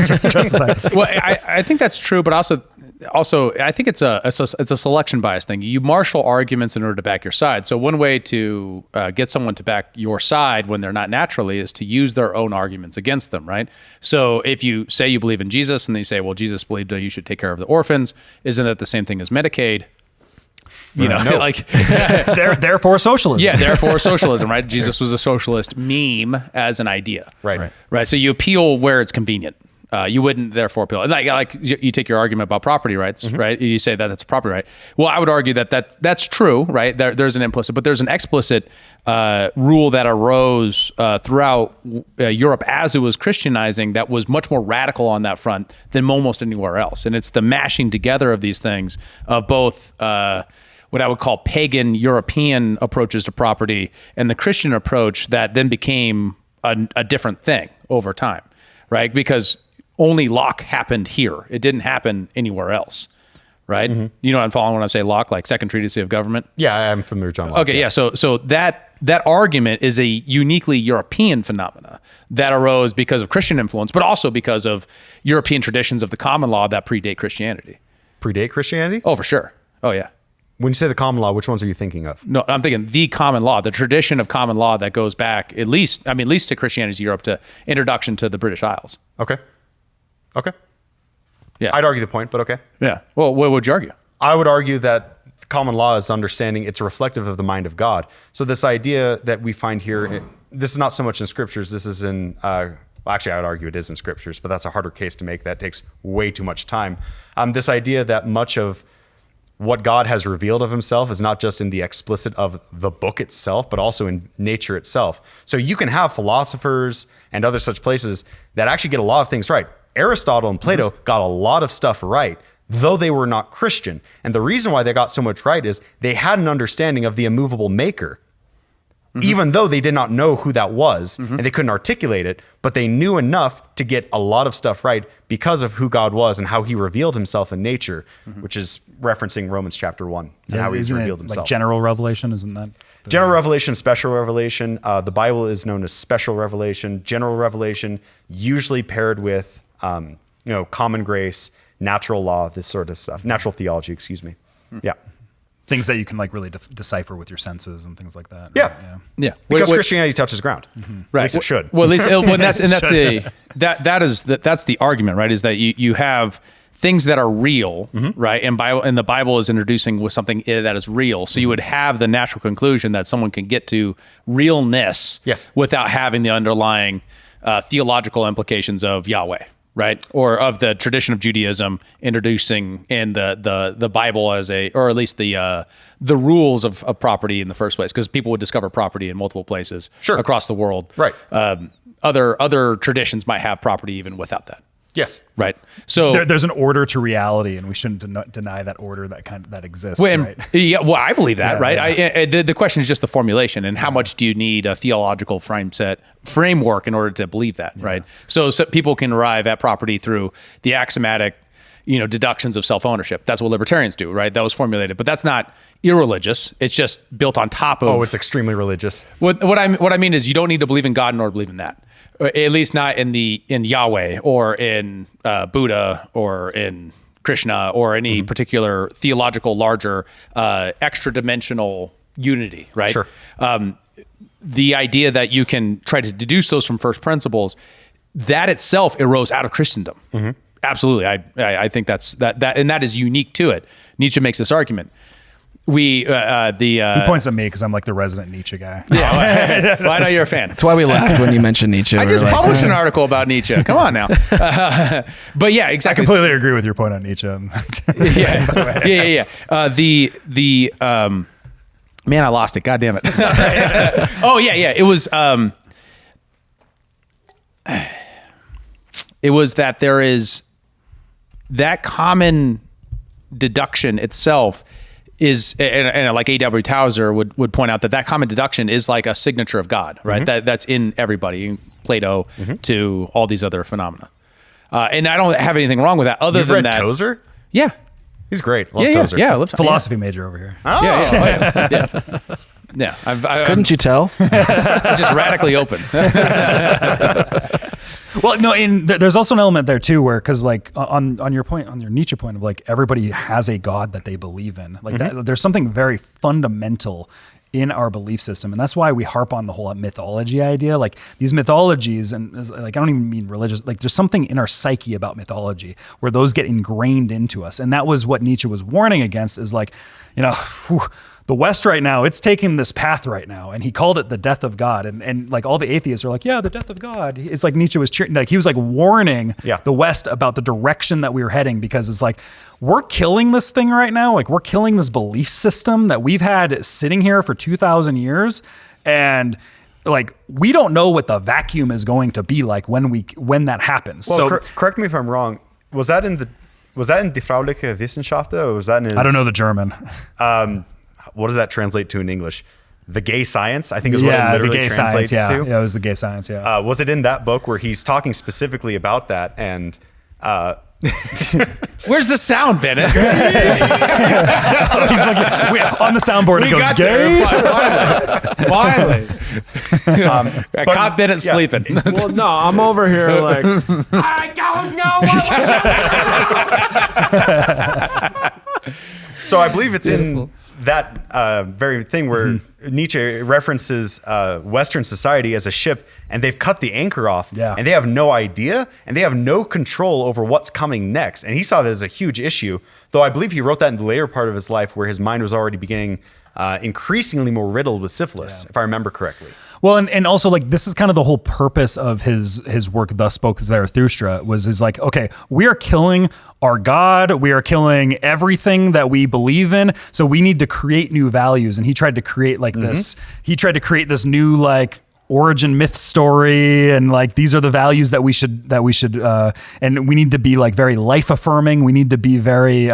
Trust the science. Well, I think that's true, but also I think it's a selection bias thing. You marshal arguments in order to back your side. So one way to get someone to back your side when they're not naturally is to use their own arguments against them, right? So if you say you believe in Jesus and they say, well, Jesus believed that you should take care of the orphans, isn't that the same thing as Medicaid? You know, No. like Therefore socialism. yeah, therefore socialism, right? Jesus was a socialist meme as an idea, Right. So you appeal where it's convenient. You wouldn't therefore appeal. Like you take your argument about property rights, right? You say that that's a property right. Well, I would argue that's true, right? There's an implicit, but there's an explicit rule that arose throughout Europe as it was Christianizing that was much more radical on that front than almost anywhere else. And it's the mashing together of these things of both what I would call pagan European approaches to property and the Christian approach that then became a different thing over time, right? Because only Locke happened here. It didn't happen anywhere else, right? Mm-hmm. You know what I'm following when I say Locke, like Second Treatise of Government? Yeah, I'm familiar with John Locke. Okay, yeah. So that argument is a uniquely European phenomena that arose because of Christian influence, but also because of European traditions of the common law that predate Christianity. Predate Christianity? Oh, for sure. Oh, yeah. When you say the common law, which ones are you thinking of? No, I'm thinking the common law, the tradition of common law that goes back at least to Christianity's Europe, to introduction to the British Isles. Okay. Yeah. I'd argue the point, but okay. Yeah. Well, what would you argue? I would argue that common law is understanding it's reflective of the mind of God. So this idea that we find here, this is not so much in scriptures. This is in, actually, I would argue it is in scriptures, but that's a harder case to make. That takes way too much time. This idea that much of what God has revealed of himself is not just in the explicit of the book itself, but also in nature itself. So you can have philosophers and other such places that actually get a lot of things right. Aristotle and Plato got a lot of stuff right, though they were not Christian. And the reason why they got so much right is they had an understanding of the immovable maker, even though they did not know who that was and they couldn't articulate it, but they knew enough to get a lot of stuff right because of who God was and how he revealed himself in nature, which is referencing Romans chapter 1 and how he's revealed himself. Like general revelation, isn't that? General revelation, special revelation. The Bible is known as special revelation. General revelation, usually paired with common grace, natural law, this sort of stuff. Natural theology, excuse me. Yeah. Things that you can like really decipher with your senses and things like that. Yeah. Right? Yeah. Because Christianity touches ground. Right. At least it should. Well, at least that's the argument, right? Is that you have things that are real, right? And the Bible is introducing with something that is real. So you would have the natural conclusion that someone can get to realness Yes. without having the underlying theological implications of Yahweh. right? Or of the tradition of Judaism, introducing in the Bible as or at least the rules of property in the first place, because people would discover property in multiple places across the world. Right. Other traditions might have property even without that. Yes. Right. So there's an order to reality, and we shouldn't deny that order that exists. Right? Yeah, well, I believe that, right? The question is just the formulation, and how much do you need a theological framework in order to believe that, right? So people can arrive at property through the axiomatic, deductions of self-ownership. That's what libertarians do, right? That was formulated, but that's not irreligious. It's just built on top of. Oh, it's extremely religious. What I mean is, you don't need to believe in God in order to believe in that. At least not in Yahweh or in Buddha or in Krishna or any particular theological larger extra dimensional unity, right? Sure. The idea that you can try to deduce those from first principles, that itself arose out of Christendom. Absolutely, I think that's that, and that is unique to it. Nietzsche makes this argument. He points at me because I'm like the resident Nietzsche guy. Yeah, well, I know you're a fan. That's why we laughed when you mentioned Nietzsche. I just published an article about Nietzsche. Come on now. But yeah, I exactly. completely agree with your point on Nietzsche. Yeah. Man, I lost it. God damn it. Oh yeah. It was that there is that common deduction itself is, and like A.W. Towser would point out that common deduction is like a signature of God, right? That's in everybody, Plato to all these other phenomena. And I don't have anything wrong with that. Other You've than read that, Tozer? Yeah. He's great. Love Yeah. Tozer. Yeah. Philosophy major over here. Oh. Yeah. I'm Couldn't you tell? just radically open. Well, no, there's also an element there too, where because like on your point, on your Nietzsche point of like everybody has a God that they believe in, like that, there's something very fundamental in our belief system, and that's why we harp on the whole mythology idea. Like these mythologies, and like I don't even mean religious. Like there's something in our psyche about mythology where those get ingrained into us, and that was what Nietzsche was warning against. Is like, the West right now, it's taking this path right now, and he called it the death of God, and like all the atheists are like, yeah, the death of God. It's like Nietzsche was cheering, like he was like warning the West about the direction that we were heading, because it's like we're killing this thing right now, like we're killing this belief system that we've had sitting here for 2,000 years, and like we don't know what the vacuum is going to be like when that happens. Well, So correct me if I'm wrong. Was that in Die Frauliche Wissenschaft, or was that in his, I don't know the German. What does that translate to in English? The gay science, I think is what it literally the gay translates science, to. Yeah, it was the gay science, yeah. Was it in that book where he's talking specifically about that? And Where's the sound, Bennett? He's like, on the soundboard, it goes gay. Finally. I caught Bennett sleeping. Well, no, I'm over here like, I don't know. So I believe it's in that very thing where Nietzsche references Western society as a ship, and they've cut the anchor off, and they have no idea, and they have no control over what's coming next. And he saw that as a huge issue, though I believe he wrote that in the later part of his life where his mind was already beginning increasingly more riddled with syphilis, if I remember correctly. Well, and also like this is kind of the whole purpose of his work. Thus spoke Zarathustra was like, okay, we are killing our God, we are killing everything that we believe in, so we need to create new values. And he tried to create like this. He tried to create this new like origin myth story, and like these are the values that we should and we need to be like very life affirming, we need to be very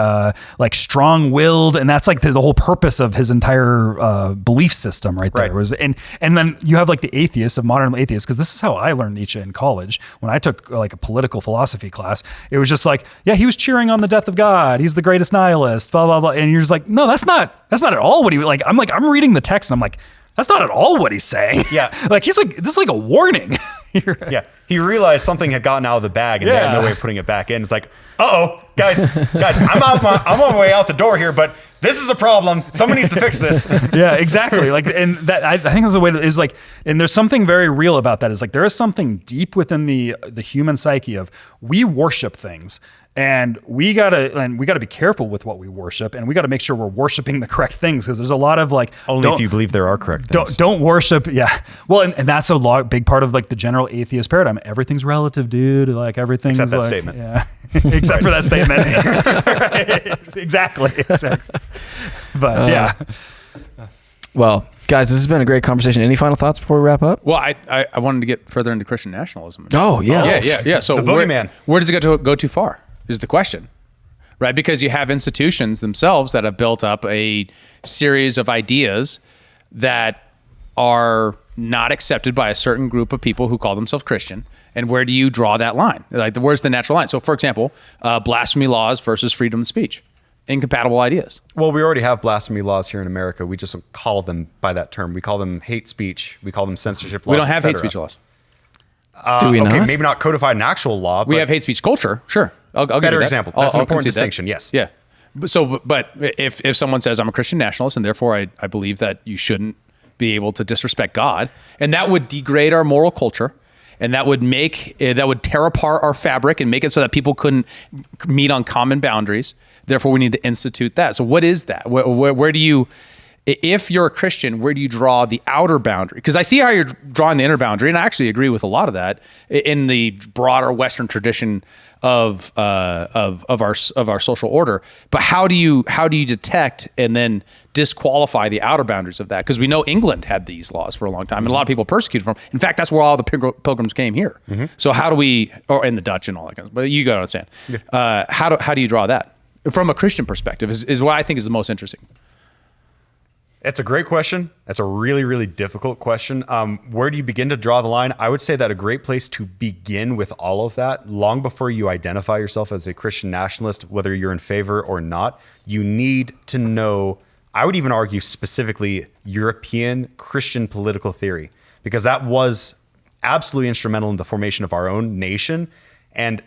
like strong willed, and that's like the whole purpose of his entire belief system right there. Was and then you have like the atheists of modern atheists, because this is how I learned Nietzsche in college when I took like a political philosophy class. It was just like, yeah, he was cheering on the death of God, he's the greatest nihilist, blah blah blah, and you're just like, no, that's not at all what he like. I'm reading the text and I'm like, that's not at all what he's saying. Yeah. Like he's like, this is like a warning. Yeah. He realized something had gotten out of the bag and they had no way of putting it back in. It's like, guys, I'm on my way out the door here, but this is a problem. Someone needs to fix this. Yeah, exactly. Like, and that I think is the way is like, and there's something very real about that. Is like there is something deep within the human psyche of we worship things. And we gotta be careful with what we worship, and we gotta make sure we're worshiping the correct things, because there's a lot of like Only if you believe there are correct things. Don't worship. Yeah. Well, and that's a big part of like the general atheist paradigm. Everything's relative, dude. Like everything's Except that like, statement. Yeah. Except for that statement. Right. Exactly. But yeah. Well, guys, this has been a great conversation. Any final thoughts before we wrap up? Well, I wanted to get further into Christian nationalism. Oh, yeah. Yeah. So The boogeyman. where does it go too far is the question, right? Because you have institutions themselves that have built up a series of ideas that are not accepted by a certain group of people who call themselves Christian. And where do you draw that line? Like, where's the natural line? So, for example, blasphemy laws versus freedom of speech. Incompatible ideas. Well, we already have blasphemy laws here in America. We just don't call them by that term. We call them hate speech. We call them censorship laws. We don't have hate speech laws. Do we Okay, not? maybe not codified in actual law. We but have hate speech culture. Sure. I'll give you better that. example. That's an important concede that. distinction. Yes. Yeah. But if someone says I'm a Christian nationalist and therefore I believe that you shouldn't be able to disrespect God, and that would degrade our moral culture, and that would tear apart our fabric and make it so that people couldn't meet on common boundaries. Therefore, we need to institute that. So what is that? Where do you, if you're a Christian, where do you draw the outer boundary? Because I see how you're drawing the inner boundary, and I actually agree with a lot of that in the broader Western tradition of our social order. But how do you detect and then disqualify the outer boundaries of that? Because we know England had these laws for a long time, and a lot of people persecuted from. In fact, that's where all the pilgrims came here. So how do we, or in the Dutch and all that kind of stuff, but you got to understand. How do you draw that from a Christian perspective? Is what I think is the most interesting. It's a great question. That's a really, really difficult question. Where do you begin to draw the line? I would say that a great place to begin with all of that, long before you identify yourself as a Christian nationalist, whether you're in favor or not, you need to know, I would even argue specifically European Christian political theory, because that was absolutely instrumental in the formation of our own nation. And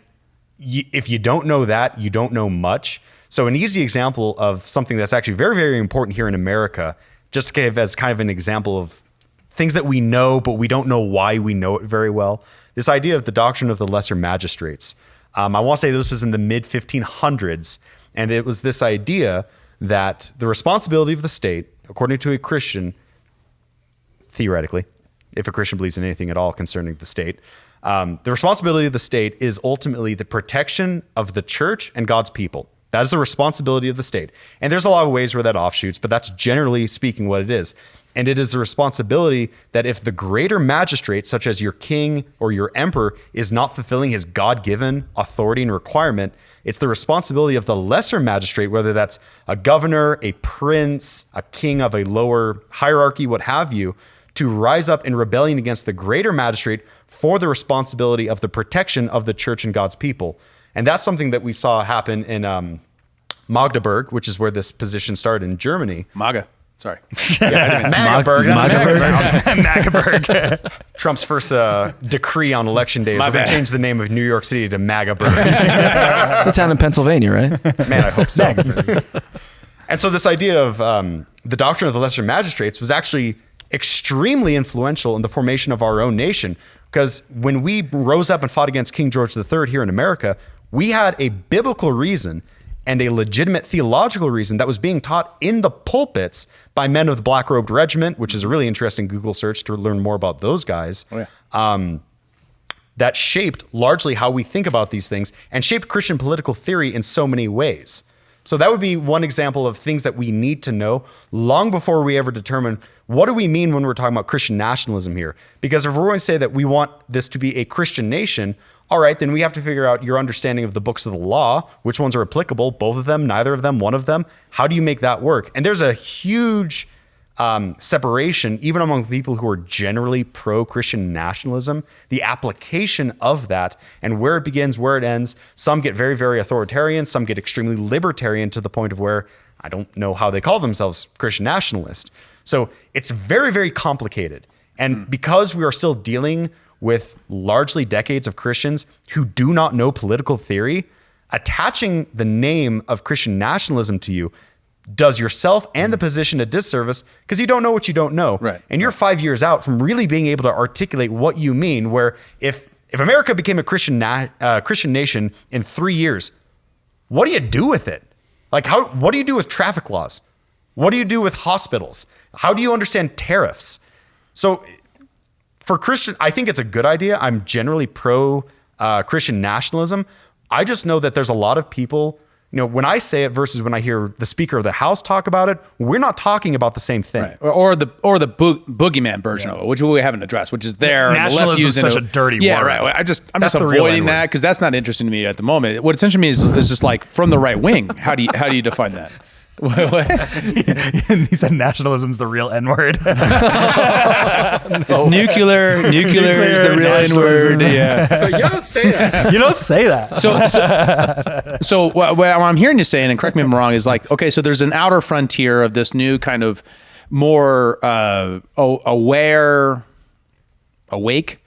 if you don't know that, you don't know much. So an easy example of something that's actually very, very important here in America, just to give as kind of an example of things that we know, but we don't know why we know it very well. This idea of the doctrine of the lesser magistrates. I want to say this was in the mid 1500s. And it was this idea that the responsibility of the state, according to a Christian, theoretically, if a Christian believes in anything at all concerning the state, the responsibility of the state is ultimately the protection of the church and God's people. That is the responsibility of the state. And there's a lot of ways where that offshoots, but that's generally speaking what it is. And it is the responsibility that if the greater magistrate, such as your king or your emperor, is not fulfilling his God-given authority and requirement, it's the responsibility of the lesser magistrate, whether that's a governor, a prince, a king of a lower hierarchy, what have you, to rise up in rebellion against the greater magistrate for the responsibility of the protection of the church and God's people. And that's something that we saw happen in Magdeburg, which is where this position started in Germany. MAGA. Sorry. Magdeburg. Magdeburg. Trump's first decree on election day is we're going to change the name of New York City to Magaburg. It's a town in Pennsylvania, right? Man, I hope so. And so this idea of the doctrine of the lesser magistrates was actually extremely influential in the formation of our own nation. Because when we rose up and fought against King George III here in America, we had a biblical reason and a legitimate theological reason that was being taught in the pulpits by men of the Black Robed Regiment, which is a really interesting Google search to learn more about those guys. Oh, yeah. That shaped largely how we think about these things and shaped Christian political theory in so many ways. So that would be one example of things that we need to know long before we ever determine what do we mean when we're talking about Christian nationalism here? Because if we're going to say that we want this to be a Christian nation, all right, then we have to figure out your understanding of the books of the law, which ones are applicable, both of them, neither of them, one of them. How do you make that work? And there's a huge separation, even among people who are generally pro-Christian nationalism, the application of that and where it begins, where it ends. Some get very, very authoritarian. Some get extremely libertarian to the point of where I don't know how they call themselves Christian nationalist. So it's very, very complicated. And because we are still dealing with largely decades of Christians who do not know political theory, attaching the name of Christian nationalism to you does yourself and the position a disservice because you don't know what you don't know. Right. And you're 5 years out from really being able to articulate what you mean, where if America became a Christian nation in 3 years, what do you do with it? Like, what do you do with traffic laws? What do you do with hospitals? How do you understand tariffs? So for Christian, I think it's a good idea. I'm generally pro Christian nationalism. I just know that there's a lot of people, when I say it versus when I hear the Speaker of the House talk about it, we're not talking about the same thing. Right. Or the boogeyman version of it, which we haven't addressed, which is there. Nationalism is such a dirty word. Yeah, right. I'm just That's the real avoiding N-word. that because that's not interesting to me at the moment. What's interesting to me is just like from the right wing. How do you define that? He said nationalism's the real N-word. Nuclear is the real N-word. Yeah. You don't say that. You don't say that. So what I'm hearing you saying, and correct me if I'm wrong, is like, okay, so there's an outer frontier of this new kind of more awake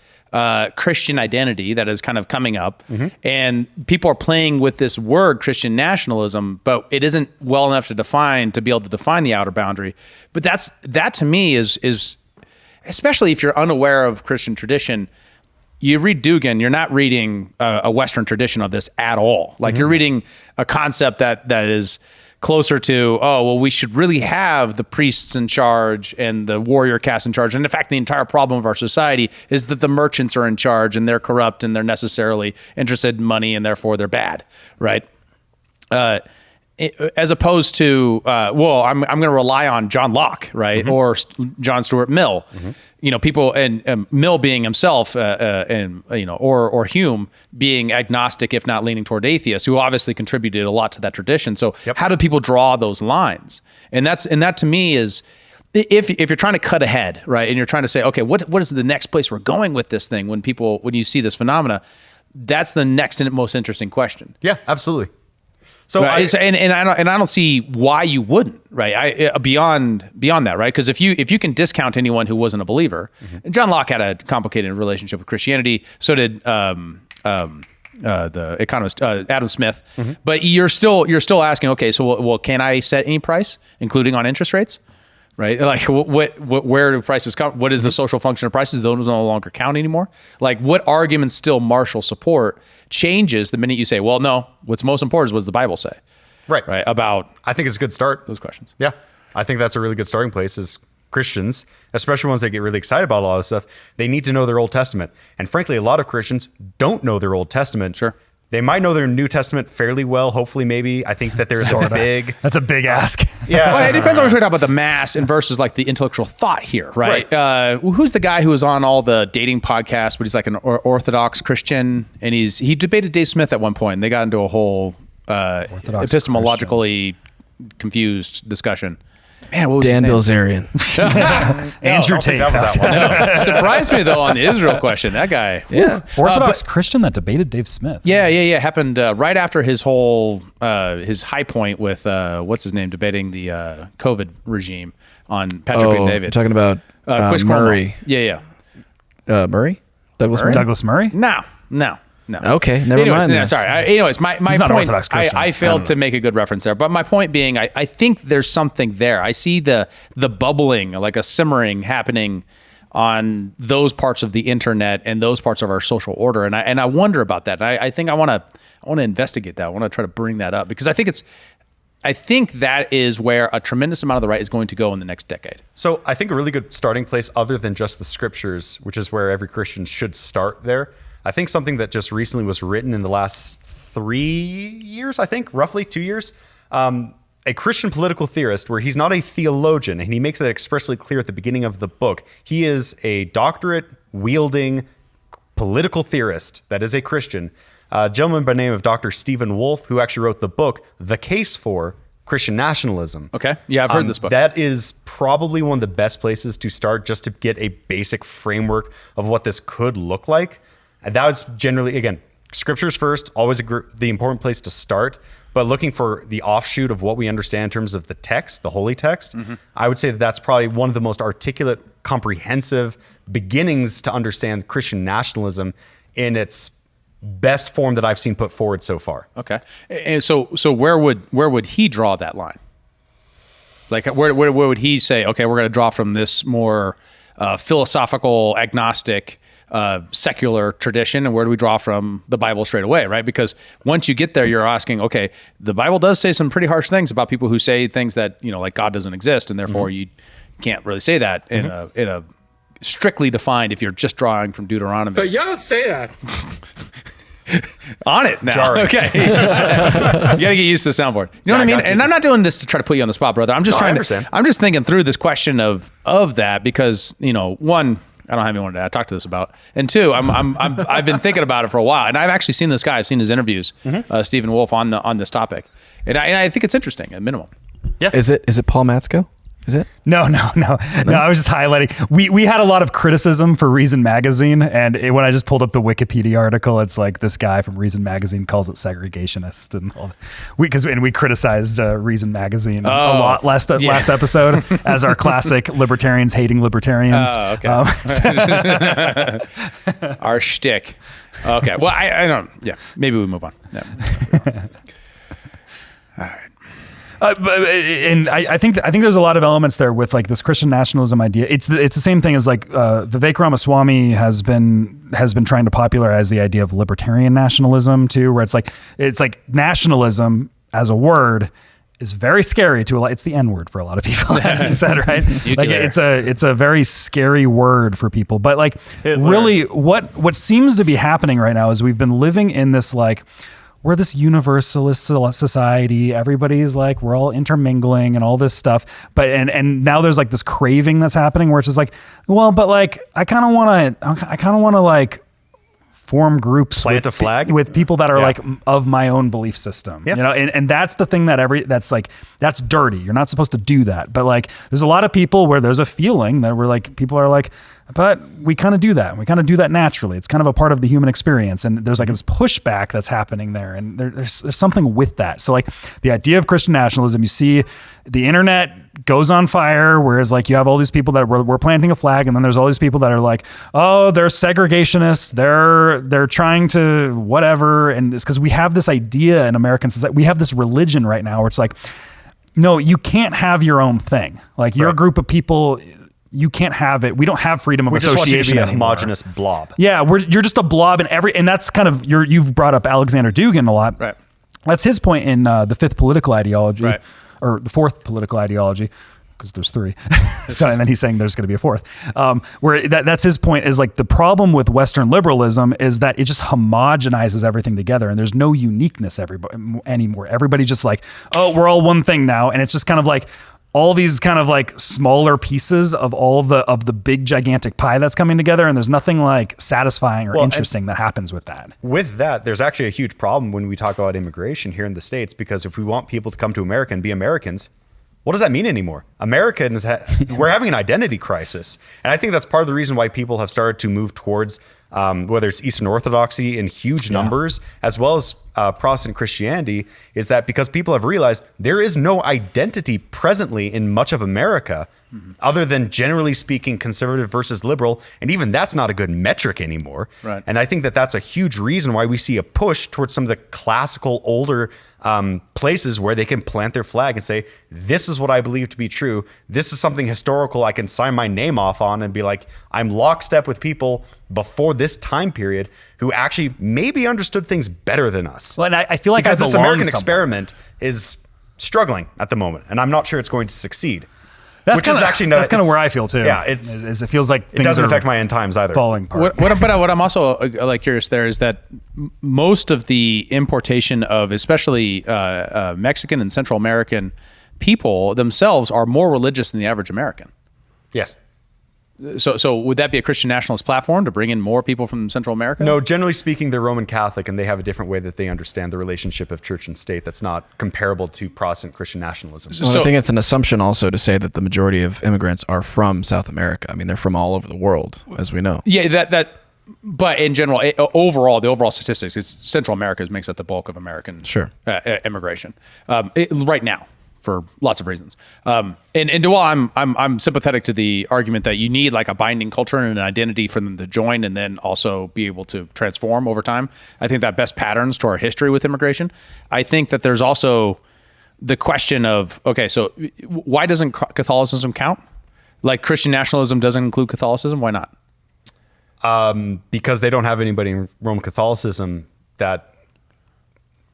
Christian identity that is kind of coming up, and people are playing with this word Christian nationalism, but it isn't well enough to be able to define the outer boundary. But that to me is especially if you're unaware of Christian tradition. You read Dugan, you're not reading a Western tradition of this at all. Like you're reading a concept that is closer to, we should really have the priests in charge and the warrior caste in charge. And in fact, the entire problem of our society is that the merchants are in charge and they're corrupt and they're necessarily interested in money and therefore they're bad, right? As opposed to, I'm going to rely on John Locke, right? Or John Stuart Mill. People, and Mill being himself, or Hume being agnostic, if not leaning toward atheist, who obviously contributed a lot to that tradition. So how do people draw those lines? And that to me is, if you're trying to cut ahead, right, and you're trying to say, okay, what is the next place we're going with this thing? When you see this phenomena, that's the next and most interesting question. Yeah, absolutely. So right? I don't see why you wouldn't, right? Beyond that, right? Because if you can discount anyone who wasn't a believer, and John Locke had a complicated relationship with Christianity, so did the economist Adam Smith. But you're still asking, okay, so can I set any price, including on interest rates? Right? Like where do prices come? What is the social function of prices? Those no longer count anymore. Like what arguments still marshal support changes the minute you say, well, no, what's most important is what does the Bible say? Right. About I think it's a good start. Those questions. Yeah. I think that's a really good starting place is Christians, especially ones that get really excited about a lot of this stuff. They need to know their Old Testament. And frankly, a lot of Christians don't know their Old Testament. Sure. They might know their New Testament fairly well. Hopefully, maybe. I think that there's a big... That's a big ask. Yeah. Well, it depends on what we're talking about the mass and versus like the intellectual thought here, right? Who's the guy who was on all the dating podcasts, but he's like an Orthodox Christian, and he debated Dave Smith at one point, and they got into a whole epistemologically confused discussion. Man, what was Dan his name? Bilzerian. Andrew Tate. That was that one. Surprised me though on the Israel question. That guy. Yeah. Orthodox Christian that debated Dave Smith. Yeah. Happened right after his whole his high point with what's his name debating the COVID regime on Patrick and David. You're talking about Chris Cuomo. Murray. Yeah. Murray? Douglas Murray? Douglas Murray? No. Okay, never mind. No, sorry. Anyways, my He's not point. Orthodox Christian. I failed to make a good reference there, but my point being, I think there's something there. I see the bubbling, like a simmering happening on those parts of the internet and those parts of our social order, and I wonder about that. I think I want to investigate that. I want to try to bring that up because I think that is where a tremendous amount of the right is going to go in the next decade. So I think a really good starting place, other than just the scriptures, which is where every Christian should start there. I think something that just recently was written in the last 3 years, I think, roughly 2 years, a Christian political theorist where he's not a theologian, and he makes that expressly clear at the beginning of the book. He is a doctorate-wielding political theorist that is a Christian, a gentleman by the name of Dr. Stephen Wolfe, who actually wrote the book, The Case for Christian Nationalism. Okay. Yeah, I've heard this book. That is probably one of the best places to start just to get a basic framework of what this could look like. And that's generally, again, scriptures first, always the important place to start. But looking for the offshoot of what we understand in terms of the text, the holy text, I would say that's probably one of the most articulate, comprehensive beginnings to understand Christian nationalism in its best form that I've seen put forward so far. Okay. And so where would he draw that line? Like where would he say, okay, we're going to draw from this more philosophical, agnostic secular tradition, and where do we draw from the Bible straight away, right? Because once you get there, you're asking, okay, the Bible does say some pretty harsh things about people who say things that, like God doesn't exist, and therefore you can't really say that in a strictly defined, if you're just drawing from Deuteronomy. But you don't say that. On it now. Jarring. Okay. You got to get used to the soundboard. You know what I mean? And I'm not doing this to try to put you on the spot, brother. I'm just I trying understand. I'm just thinking through this question of that because, one, I don't have anyone to talk to this about. And two, I've been thinking about it for a while, and I've actually seen this guy. I've seen his interviews, Stephen Wolf, on this topic, and I think it's interesting at minimum. Yeah. Is it Paul Matzko? Is it? No. I was just highlighting. We had a lot of criticism for Reason Magazine, and when I just pulled up the Wikipedia article, it's like this guy from Reason Magazine calls it segregationist, and all that. We criticized Reason Magazine a lot last episode as our classic libertarians hating libertarians. Oh, okay. Our shtick. Okay. Well, I don't. Yeah. Maybe we move on. Yeah. All right. And I think there's a lot of elements there with like this Christian nationalism idea. It's the same thing as like Vivek Ramaswamy has been trying to popularize the idea of libertarian nationalism too, where it's like nationalism as a word is very scary to a lot. It's the N word for a lot of people, as you said, right? Like it's a very scary word for people. But like really, what seems to be happening right now is we've been living in this like. We're this universalist society. Everybody's like, we're all intermingling and all this stuff. But and now there's like this craving that's happening where it's just like, well, but like I kind of want to like form groups, plant a flag with people that are like of my own belief system. Yep. And that's the thing that's dirty. You're not supposed to do that. But like, there's a lot of people where there's a feeling that we're like, people are like, but we kind of do that. We kind of do that naturally. It's kind of a part of the human experience. And there's like this pushback that's happening there. And there's something with that. So like the idea of Christian nationalism, you see the internet goes on fire, whereas like you have all these people that we're planting a flag, and then there's all these people that are like, oh, they're segregationists. They're trying to whatever. And it's because we have this idea in American society. We have this religion right now where it's like, no, you can't have your own thing. Like your group of people, you can't have it. We don't have freedom of association. We just want you to be a anymore. homogenous blob. Yeah, you're just a blob, and that's kind of you've brought up Alexander Dugin a lot. Right. That's his point in the fifth political ideology, right. or the fourth political ideology, because there's three. So, and then he's saying there's going to be a fourth. Where that's his point is like the problem with Western liberalism is that it just homogenizes everything together, and there's no uniqueness anymore. Everybody's just like, oh, we're all one thing now, and it's just kind of like. All these kind of like smaller pieces of all of the big gigantic pie that's coming together, and there's nothing like satisfying or interesting that happens with that. With that, there's actually a huge problem when we talk about immigration here in the States, because if we want people to come to America and be Americans, what does that mean anymore? Americans, we're having an identity crisis. And I think that's part of the reason why people have started to move towards whether it's Eastern Orthodoxy in huge numbers, as well as Protestant Christianity, is that because people have realized there is no identity presently in much of America, other than generally speaking conservative versus liberal. And even that's not a good metric anymore. Right. And I think that that's a huge reason why we see a push towards some of the classical older places where they can plant their flag and say, this is what I believe to be true. This is something historical I can sign my name off on and be like, I'm lockstep with people before this time period who actually maybe understood things better than us. Well, and I feel like because I this belong American somewhere. experiment is struggling at the moment, and I'm not sure it's going to succeed. That's Which kinda, is actually that's kind of where I feel too. Yeah, it feels like it things doesn't are affect my end times either. falling apart. What I'm also like curious there is that most of the importation of especially Mexican and Central American people themselves are more religious than the average American. Yes. So would that be a Christian nationalist platform to bring in more people from Central America? No, generally speaking, they're Roman Catholic, and they have a different way that they understand the relationship of church and state that's not comparable to Protestant Christian nationalism. Well, I think it's an assumption also to say that the majority of immigrants are from South America. I mean, they're from all over the world, as we know. Yeah, but in general, overall, the overall statistics, it's Central America makes up the bulk of American immigration right now. For lots of reasons, and while I'm sympathetic to the argument that you need like a binding culture and an identity for them to join, and then also be able to transform over time. I think that best patterns to our history with immigration. I think that there's also the question of so why doesn't Catholicism count? Like Christian nationalism doesn't include Catholicism. Why not? because they don't have anybody in Roman Catholicism that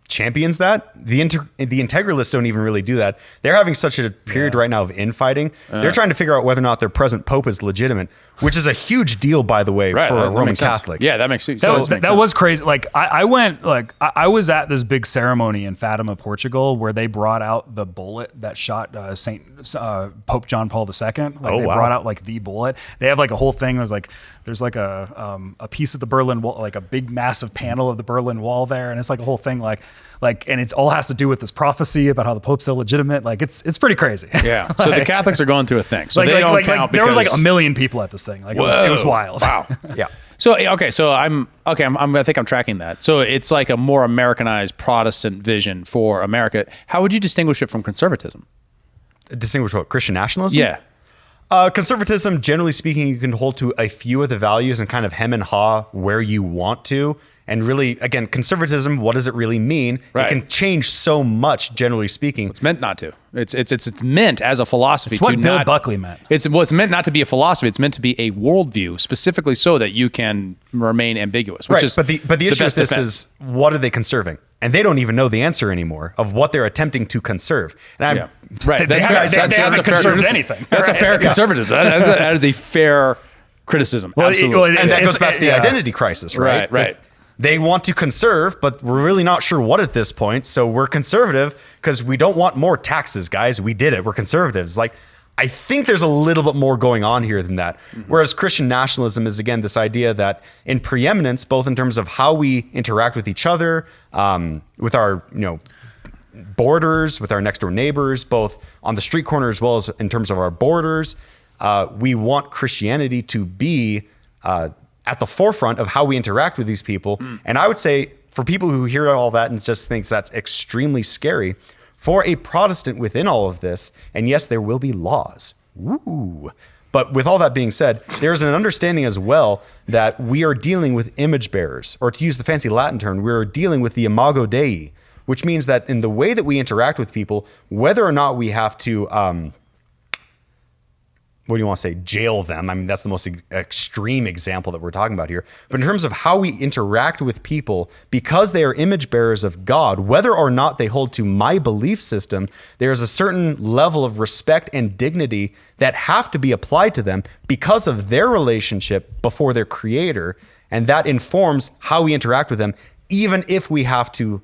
champions that. The integralists don't even really do that. They're having such a period right now of infighting. They're trying to figure out whether or not their present pope is legitimate, which is a huge deal, by the way, for a Roman Catholic. Yeah, that makes sense. That was crazy. Like I went, like I was at this big ceremony in Fatima, Portugal, where they brought out the bullet that shot Pope John Paul II. They brought out like the bullet. They have like a whole thing. There's like a piece of the Berlin Wall, like a big massive panel of the Berlin Wall there, and it's like a whole thing and it all has to do with this prophecy about how the Pope's illegitimate. Like it's pretty crazy. Yeah. So the Catholics are going through a thing. So they don't count there was like because- 1 million people at this thing. Like it was wild. Wow. Yeah. So I think I'm tracking that. So it's like a more Americanized Protestant vision for America. How would you distinguish it from conservatism? Distinguish what? Christian nationalism? Yeah. Conservatism, generally speaking, you can hold to a few of the values and kind of hem and haw where you want to. And really, again, conservatism, what does it really mean? Right. It can change so much, generally speaking. It's meant not to. It's meant as a philosophy It's what to Bill not. Buckley meant. It's meant not to be a philosophy. It's meant to be a worldview, specifically so that you can remain ambiguous. Which Right, is but the issue with best this defense. is, what are they conserving? And they don't even know the answer anymore of what they're attempting to conserve. And Yeah. Right. They haven't a fair conserved criticism. anything. That's a fair conservatism. That is a fair criticism. Absolutely. and that goes back to the identity crisis, right? Right. They want to conserve, but we're really not sure what at this point. So we're conservative because we don't want more taxes, guys. We did it. We're conservatives. Like, I think there's a little bit more going on here than that. Whereas Christian nationalism is, again, this idea that in preeminence, both in terms of how we interact with each other, with our, borders, with our next door neighbors, both on the street corner as well as in terms of our borders, we want Christianity to be at the forefront of how we interact with these people. And I would say, for people who hear all that and just think that's extremely scary, for a Protestant within all of this, and yes, there will be laws. Woo. But with all that being said, there's an understanding as well that we are dealing with image bearers, or to use the fancy Latin term, we're dealing with the imago Dei, which means that in the way that we interact with people, whether or not we have to, what do you want to say, jail them? I mean, that's the most extreme example that we're talking about here. But in terms of how we interact with people, because they are image bearers of God, whether or not they hold to my belief system, there's a certain level of respect and dignity that have to be applied to them because of their relationship before their creator. And that informs how we interact with them, even if we have to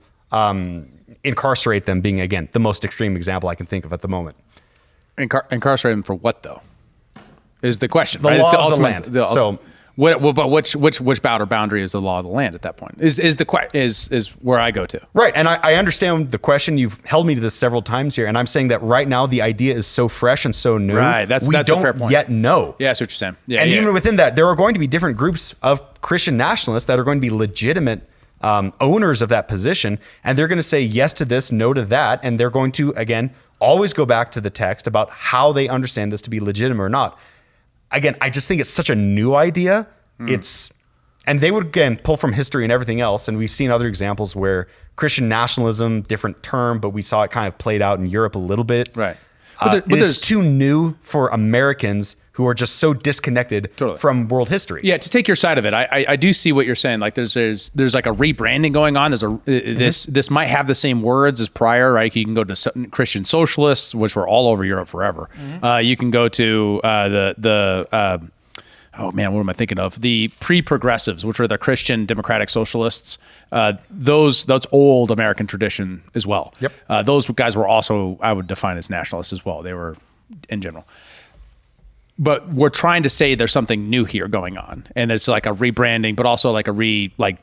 incarcerate them, being, again, the most extreme example I can think of at the moment. Incarcerate them for what, though? Is the question. The right? law It's of the ultimate- land. So, but which boundary is the law of the land at that point? Is where I go to. right, and I understand the question. You've held me to this several times here, and I'm saying that right now the idea is so fresh and so new. Right, that's we a don't fair point. yet know. Yeah, that's what you're saying. Yeah, And yeah. even within that, there are going to be different groups of Christian nationalists that are going to be legitimate owners of that position, and they're going to say yes to this, no to that, and they're going to, again, always go back to the text about how they understand this to be legitimate or not. Again, I just think it's such a new idea. And they would, again, pull from history and everything else. And we've seen other examples where Christian nationalism, different term, but we saw it kind of played out in Europe a little bit. Right. But it's too new for Americans who are just so disconnected from world history. Yeah, to take your side of it, I do see what you're saying. Like there's like a rebranding going on. There's this might have the same words as prior, right? You can go to Christian socialists, which were all over Europe forever. You can go to oh man, what am I thinking of? The pre-progressives, which were the Christian democratic socialists. That's old American tradition as well. Yep. Those guys were also, I would define as nationalists as well. They were in general. But we're trying to say there's something new here going on, and it's like a rebranding, but also like a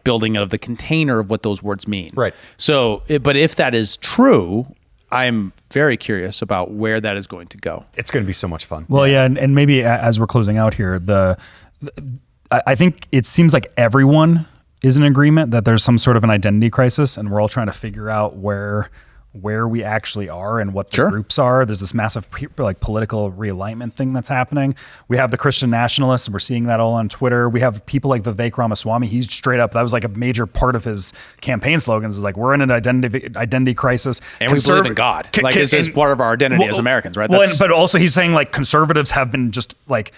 building of the container of what those words mean. Right. So, but if that is true, I'm very curious about where that is going to go. It's going to be so much fun. Well, yeah, and maybe as we're closing out here, I think it seems like everyone is in agreement that there's some sort of an identity crisis, and we're all trying to figure out where we actually are and what the groups are. There's this massive political realignment thing that's happening. We have the Christian nationalists, and we're seeing that all on Twitter. We have people like Vivek Ramaswamy. He's straight up, that was like a major part of his campaign slogans, is like, we're in an identity crisis. And we believe in God. This is part of our identity as Americans, right? But also he's saying like conservatives have been just like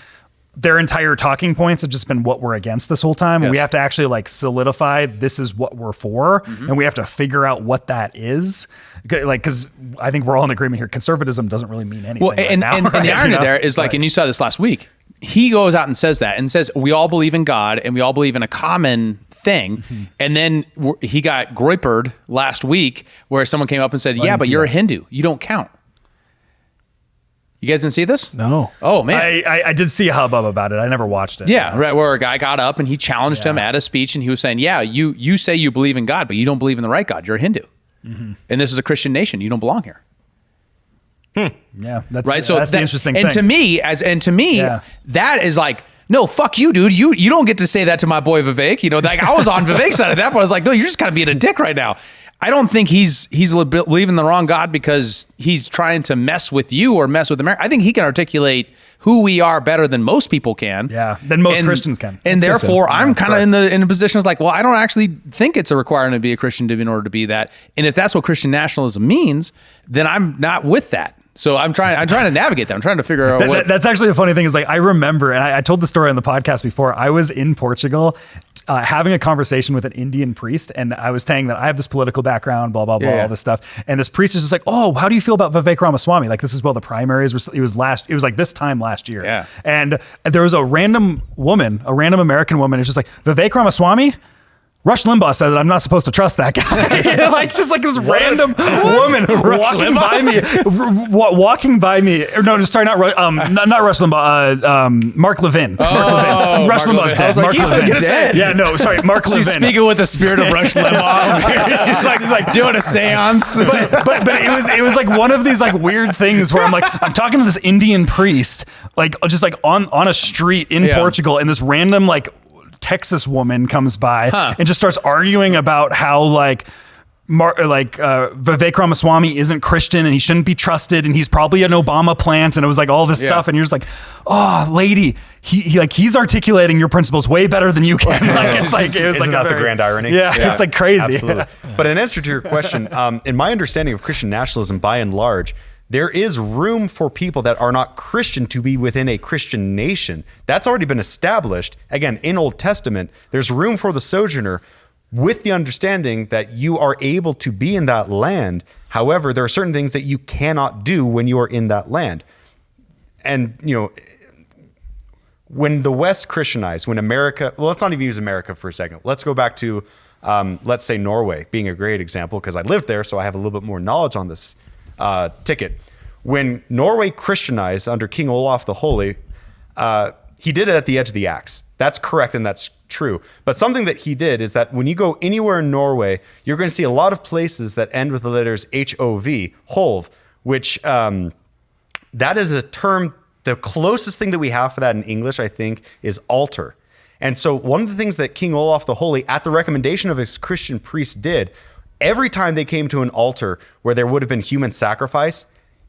their entire talking points have just been what we're against this whole time. And we Yes. have to actually like solidify this is what we're for. And we have to figure out what that is. Like, because I think we're all in agreement here. Conservatism doesn't really mean anything. Well, and right now, and right? the irony You know? there is like, and you saw this last week, he goes out and says that and says, we all believe in God and we all believe in a common thing. And then he got groipered last week where someone came up and said, yeah, but you're a Hindu. You don't count. You guys didn't see this? No. Oh, man. I did see a hubbub about it. I never watched it. Yeah, right. Where a guy got up and he challenged him at a speech, and he was saying, "Yeah, you say you believe in God, but you don't believe in the right God. You're a Hindu, and this is a Christian nation. You don't belong here." Yeah. That's Right. So that's the interesting thing. And to me, Yeah. that is like, no, fuck you, dude. You don't get to say that to my boy Vivek. You know, like I was on Vivek's side of that, but I was like, no, you're just kind of being a dick right now. I don't think he's believing the wrong God because he's trying to mess with you or mess with America. I think he can articulate who we are better than most people can. Yeah, than most Christians can. And I'd say so. therefore, I'm Yeah, kind of in a position of like, well, I don't actually think it's a requirement to be a Christian in order to be that. And if that's what Christian nationalism means, then I'm not with that. So I'm trying to navigate that. I'm trying to figure out what. That's actually the funny thing is like, I remember, and I told the story on the podcast before, I was in Portugal having a conversation with an Indian priest, and I was saying that I have this political background, blah, blah, blah, all this stuff. And this priest is just like, oh, how do you feel about Vivek Ramaswamy? Like, this is, well, the primaries were, it was like this time last year. Yeah. And there was a random American woman, is just like, Vivek Ramaswamy? Rush Limbaugh said that I'm not supposed to trust that guy. Like, just like this random woman walking by me. Or no, sorry, not Rush Limbaugh. Mark Levin. Rush Limbaugh's dead. I was like, Mark he's Levin. gonna say- Yeah, no, sorry, Mark Levin. She's speaking with the spirit of Rush Limbaugh. She's like doing a seance. but it was like one of these like weird things where I'm talking to this Indian priest, like just like on a street in Portugal, and this random like Texas woman comes by and just starts arguing about how Vivek Ramaswamy isn't Christian and he shouldn't be trusted and he's probably an Obama plant, and it was like all this stuff, and you're just like, oh, lady, he's articulating your principles way better than you can. Like, it's like, it was Isn't like that the grand irony? Yeah, it's like crazy. Absolutely. But in answer to your question, in my understanding of Christian nationalism, by and large, there is room for people that are not Christian to be within a Christian nation. That's already been established. Again, in Old Testament, there's room for the sojourner with the understanding that you are able to be in that land. However, there are certain things that you cannot do when you are in that land. And, you know, when the West Christianized, when America, well, let's not even use America for a second. Let's go back to, let's say Norway being a great example, because I lived there, so I have a little bit more knowledge on this ticket. When Norway Christianized under King Olaf the Holy, he did it at the edge of the axe. That's correct, and that's true. But something that he did is that when you go anywhere in Norway, you're going to see a lot of places that end with the letters HOV, Holv, which that is a term, the closest thing that we have for that in English, I think, is altar. And so one of the things that King Olaf the Holy, at the recommendation of his Christian priests, did, every time they came to an altar where there would have been human sacrifice,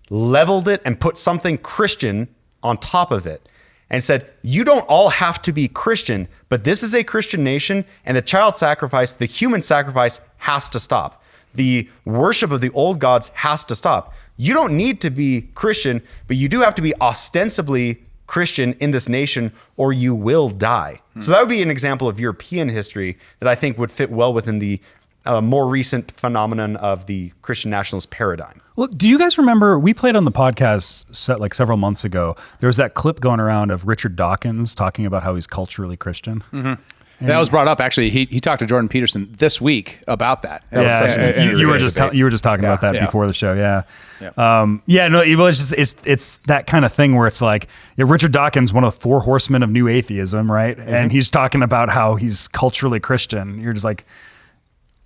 leveled it and put something Christian on top of it and said, you don't all have to be Christian, but this is a Christian nation, and the child sacrifice, the human sacrifice, has to stop. The worship of the old gods has to stop. You don't need to be Christian, but you do have to be ostensibly Christian in this nation, or you will die. So that would be an example of European history that I think would fit well within the more recent phenomenon of the Christian nationalist paradigm. Well, do you guys remember, we played on the podcast set like several months ago, there was that clip going around of Richard Dawkins talking about how he's culturally Christian. Mm-hmm. That was brought up, actually. He talked to Jordan Peterson this week about that. You were just talking about that before the show. It's that kind of thing where it's like, Richard Dawkins, one of the four horsemen of new atheism, right? Mm-hmm. And he's talking about how he's culturally Christian. You're just like,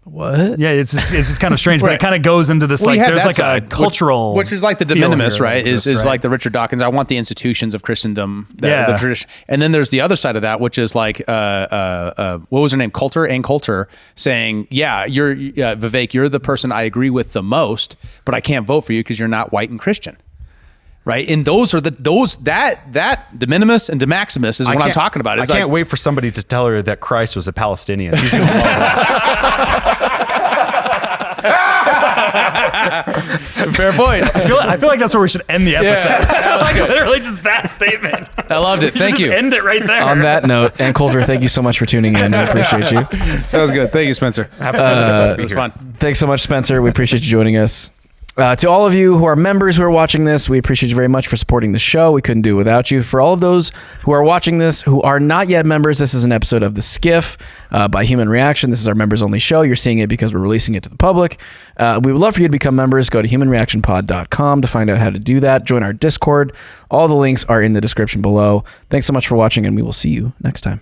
what? Yeah, it's just kind of strange, but it kind of goes into this there's like a cultural, which is like the de minimis, right? Is like the Richard Dawkins. I want the institutions of Christendom, the tradition, and then there's the other side of that, which is like what was her name, Coulter, saying, you're Vivek, you're the person I agree with the most, but I can't vote for you because you're not white and Christian. Right, and those are that de minimis and de maximis is what I'm talking about. I can't wait for somebody to tell her that Christ was a Palestinian. She's gonna love that. Fair point. I feel like that's where we should end the episode. Yeah. Like literally just that statement. I loved it. We should Thank just you. end it right there. On that note, Ann Coulter, thank you so much for tuning in. We appreciate you. That was good. Thank you, Spencer. Absolutely. It was fun. Thanks so much, Spencer. We appreciate you joining us. To all of you who are members who are watching this, we appreciate you very much for supporting the show. We couldn't do it without you. For all of those who are watching this who are not yet members, this is an episode of the SCIF by Human Reaction. This is our members only show. You're seeing it because we're releasing it to the public. We would love for you to become members. Go to humanreactionpod.com to find out how to do that. Join our Discord. All the links are in the description below. Thanks so much for watching, and we will see you next time.